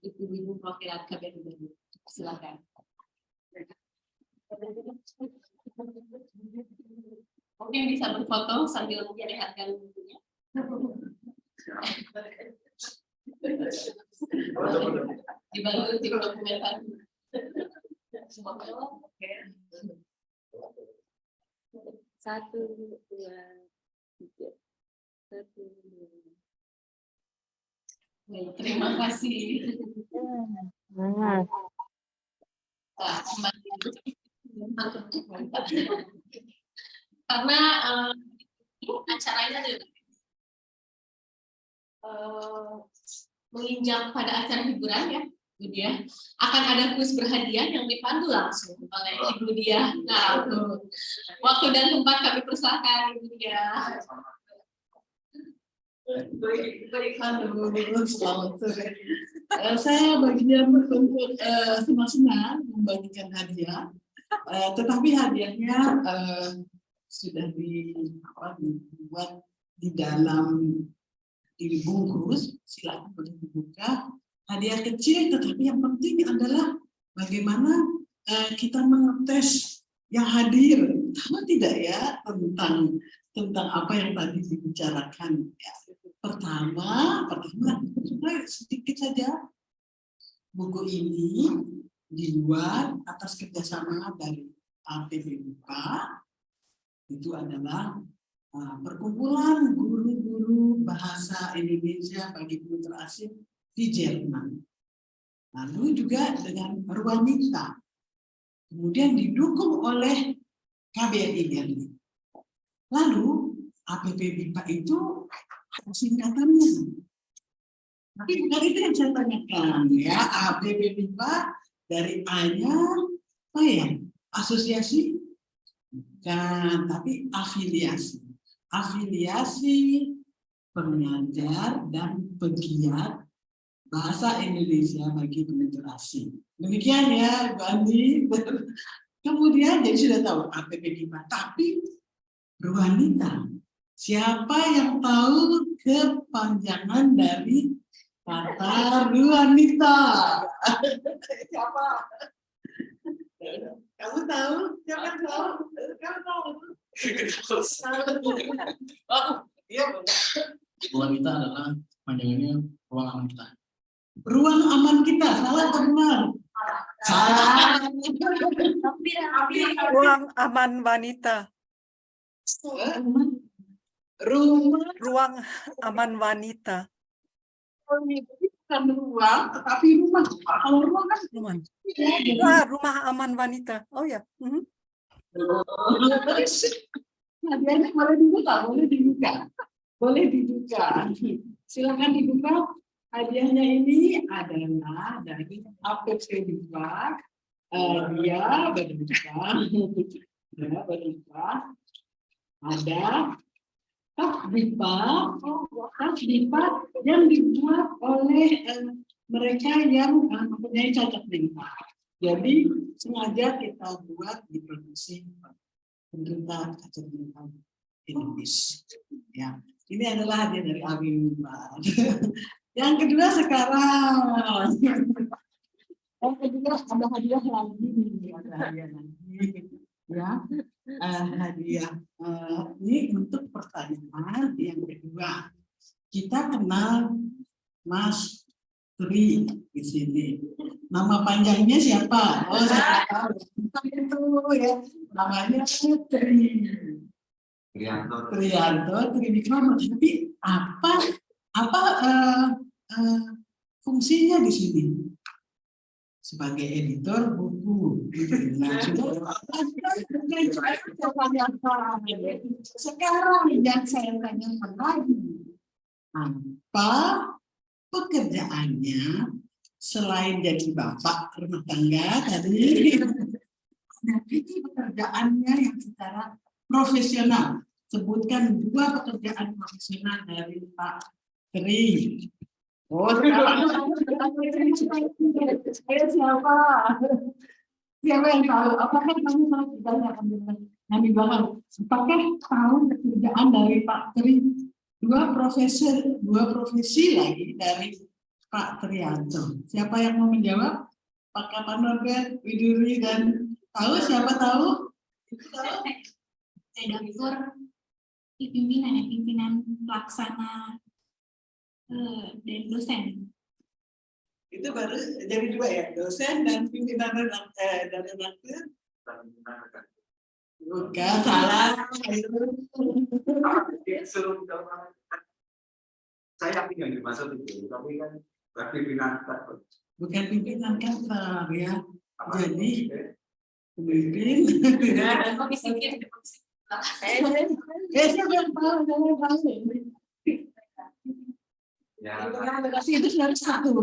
ibu-ibu perwakilan KBRI Berlin. Silakan. Mungkin bisa berfoto sambil memperlihatkan bukunya. Dibantu tim dokumenter. Satu, dua, tiga. Satu, dua. Terima kasih. Karena acaranya adalah menginjak pada acara hiburan ya, Ibu Dia. Akan ada kuis berhadiah yang dipandu langsung oleh Ibu Dia. Nah, waktu dan tempat kami persilakan Ibu Dia. Selamat sore. Saya bagian untuk senang-senang membagikan hadiah, tetapi hadiahnya sudah dibuat di dalam dibungkus. Silakan boleh dibuka. Hadiah kecil, tetapi yang penting adalah bagaimana kita mengetes yang hadir, tahu tidak ya tentang apa yang tadi dibicarakan. Ya. Pertama sedikit saja, buku ini dibuat atas kerjasama dari APP BIPA. Itu adalah perkumpulan guru-guru bahasa Indonesia bagi penutur asing di Jerman. Lalu juga dengan Wanita. Kemudian didukung oleh KBRI Berlin. Lalu APP BIPA itu ada singkatannya. Tapi bukan itu yang saya tanyakan ya. ABB MIPA dari A-nya apa ya? Asosiasi? Bukan, tapi afiliasi. Afiliasi pengajar dan pegiat bahasa Indonesia bagi penutur asing. Demikian ya, Bu Andi. Kemudian jadi sudah tahu APP MIPA, tapi Bu Anita, siapa yang tahu kepanjangan dari kata Bu Anita? Siapa? Kamu tahu? Siapa yang tahu? Kamu tahu? Oh, iya. Bu Anita adalah panjangannya ruang aman kita. Ruang aman kita, salah atau benar? Salah. Ruang aman wanita. Ruang aman wanita. Bukan ruang, tetapi rumah. Kalau ruang kan Rumah. ya, Rumah aman wanita. Oh ya. hadiahnya boleh dibuka, boleh dibuka, boleh dibuka. Silakan dibuka. Hadiahnya ini adalah dari APP MIPA. Dia berbuka, ya berbuka. Ada tas MIPA yang dibuat oleh mereka yang mempunyai cacat mental. Jadi sengaja kita buat diproduksi pemerintah cacat mental Indonesia. Ya, ini adalah hadiah dari ABB MIPA. Yang kedua sekarang, yang kedua ada hadiah lagi nih, ada hadiah lagi, ya, hadiah ini untuk pertanyaan yang kedua. Kita kenal Mas Tri di sini. Nama panjangnya siapa? Oh, saya tahu. Itu ya, namanya Tri. Trianto, Triwikrama. Tapi apa fungsinya di sini? Sebagai editor buku. Nah, sekarang yang saya tanyakan lagi, apa pekerjaannya selain jadi bapak rumah tangga tadi? Itu pekerjaannya yang secara profesional. Sebutkan 2 pekerjaan profesional dari Pak Tri. Oh, siapa? Siapa yang tahu? Apakah kamu tahu tidak kami bahas? Apakah tahu pekerjaan dari Pak Tri? 2 profesi lagi dari Pak Trianto. Siapa yang mau menjawab? Apakah Pak Norbert, Widuri, dan tahu? Siapa tahu? Redaktur pimpinan pelaksana dan dosen. Itu baru jadi 2 ya, dosen dan pimpinan dan redaktur. Bukan, salah. Saya yakin yang dimaksud itu, tapi kan pimpinan kantor. Bukan pimpinan kantor ya. Jadi pemimpin. Siapa yang tahu? Ya. Itu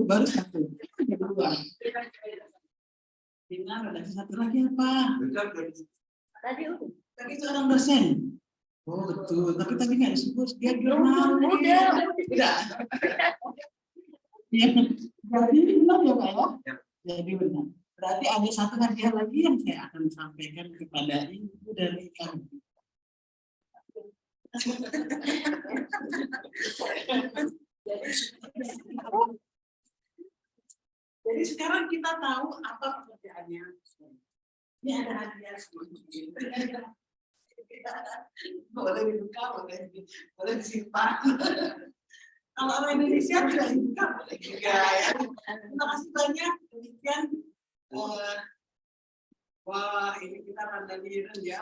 baru satu. Kedua. Pimpinan redaksi satu lagi apa? Tadi seorang dosen. Oh betul, tapi tadi nggak disebut dia jurnal. Udah. Ya, jadi benar ya Pak ya? Jadi benar. Berarti ada satu hadiah lagi yang saya akan sampaikan kepada Ibu dari kami. Jadi sekarang kita tahu apa pekerjaannya. Ini ada hadiah sedikit. Boleh dibuka, boleh disimpan. Kalau orang Indonesia tidak dibuka, boleh juga ya. Terima kasih banyak. Demikian. Wah, ini kita randaniran ya.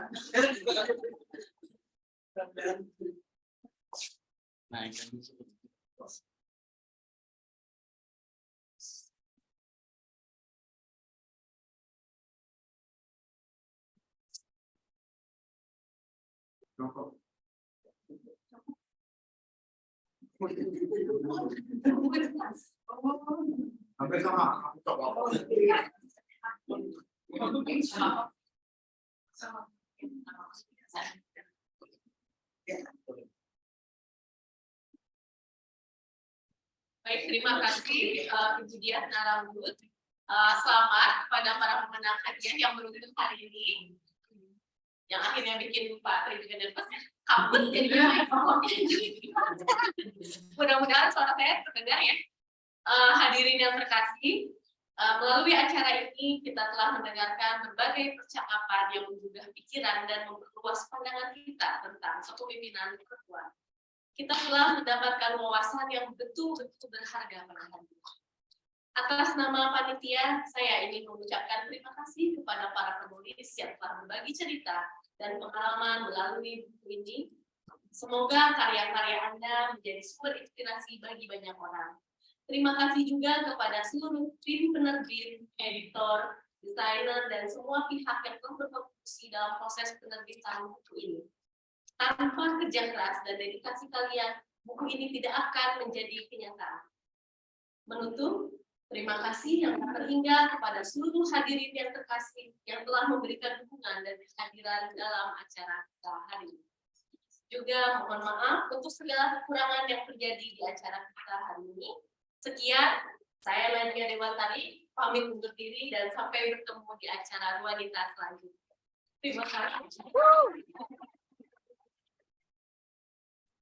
Hampir sama, aku coba. Baik, terima kasih Ibu Diah Narambut. Selamat kepada para pemenang hadiah yang beruntung hari ini. Yang akhirnya bikin Pak Tri juga nervous. Kabut jadi mudah-mudahan suara saya terdengar ya. Hadirin yang terkasih, melalui acara ini kita telah mendengarkan berbagai percakapan yang menggugah pikiran dan memperluas pandangan kita tentang kepemimpinan perempuan. Kita telah mendapatkan wawasan yang betul-betul berharga pada hari ini. Atas nama panitia, saya ingin mengucapkan terima kasih kepada para penulis yang telah berbagi cerita dan pengalaman melalui buku ini. Semoga karya-karya Anda menjadi sumber inspirasi bagi banyak orang. Terima kasih juga kepada seluruh tim penerbit, editor, desainer, dan semua pihak yang telah berkontribusi dalam proses penerbitan buku ini. Tanpa kerja keras dan dedikasi kalian, buku ini tidak akan menjadi kenyataan. Menutup, terima kasih yang tak terhingga kepada seluruh hadirin yang terkasih yang telah memberikan dukungan dan kehadiran dalam acara kita hari ini. Juga mohon maaf untuk segala kekurangan yang terjadi di acara kita hari ini. Sekian, saya Nadia Dewantari, pamit undur diri dan sampai bertemu di acara wanita selanjutnya. Terima kasih.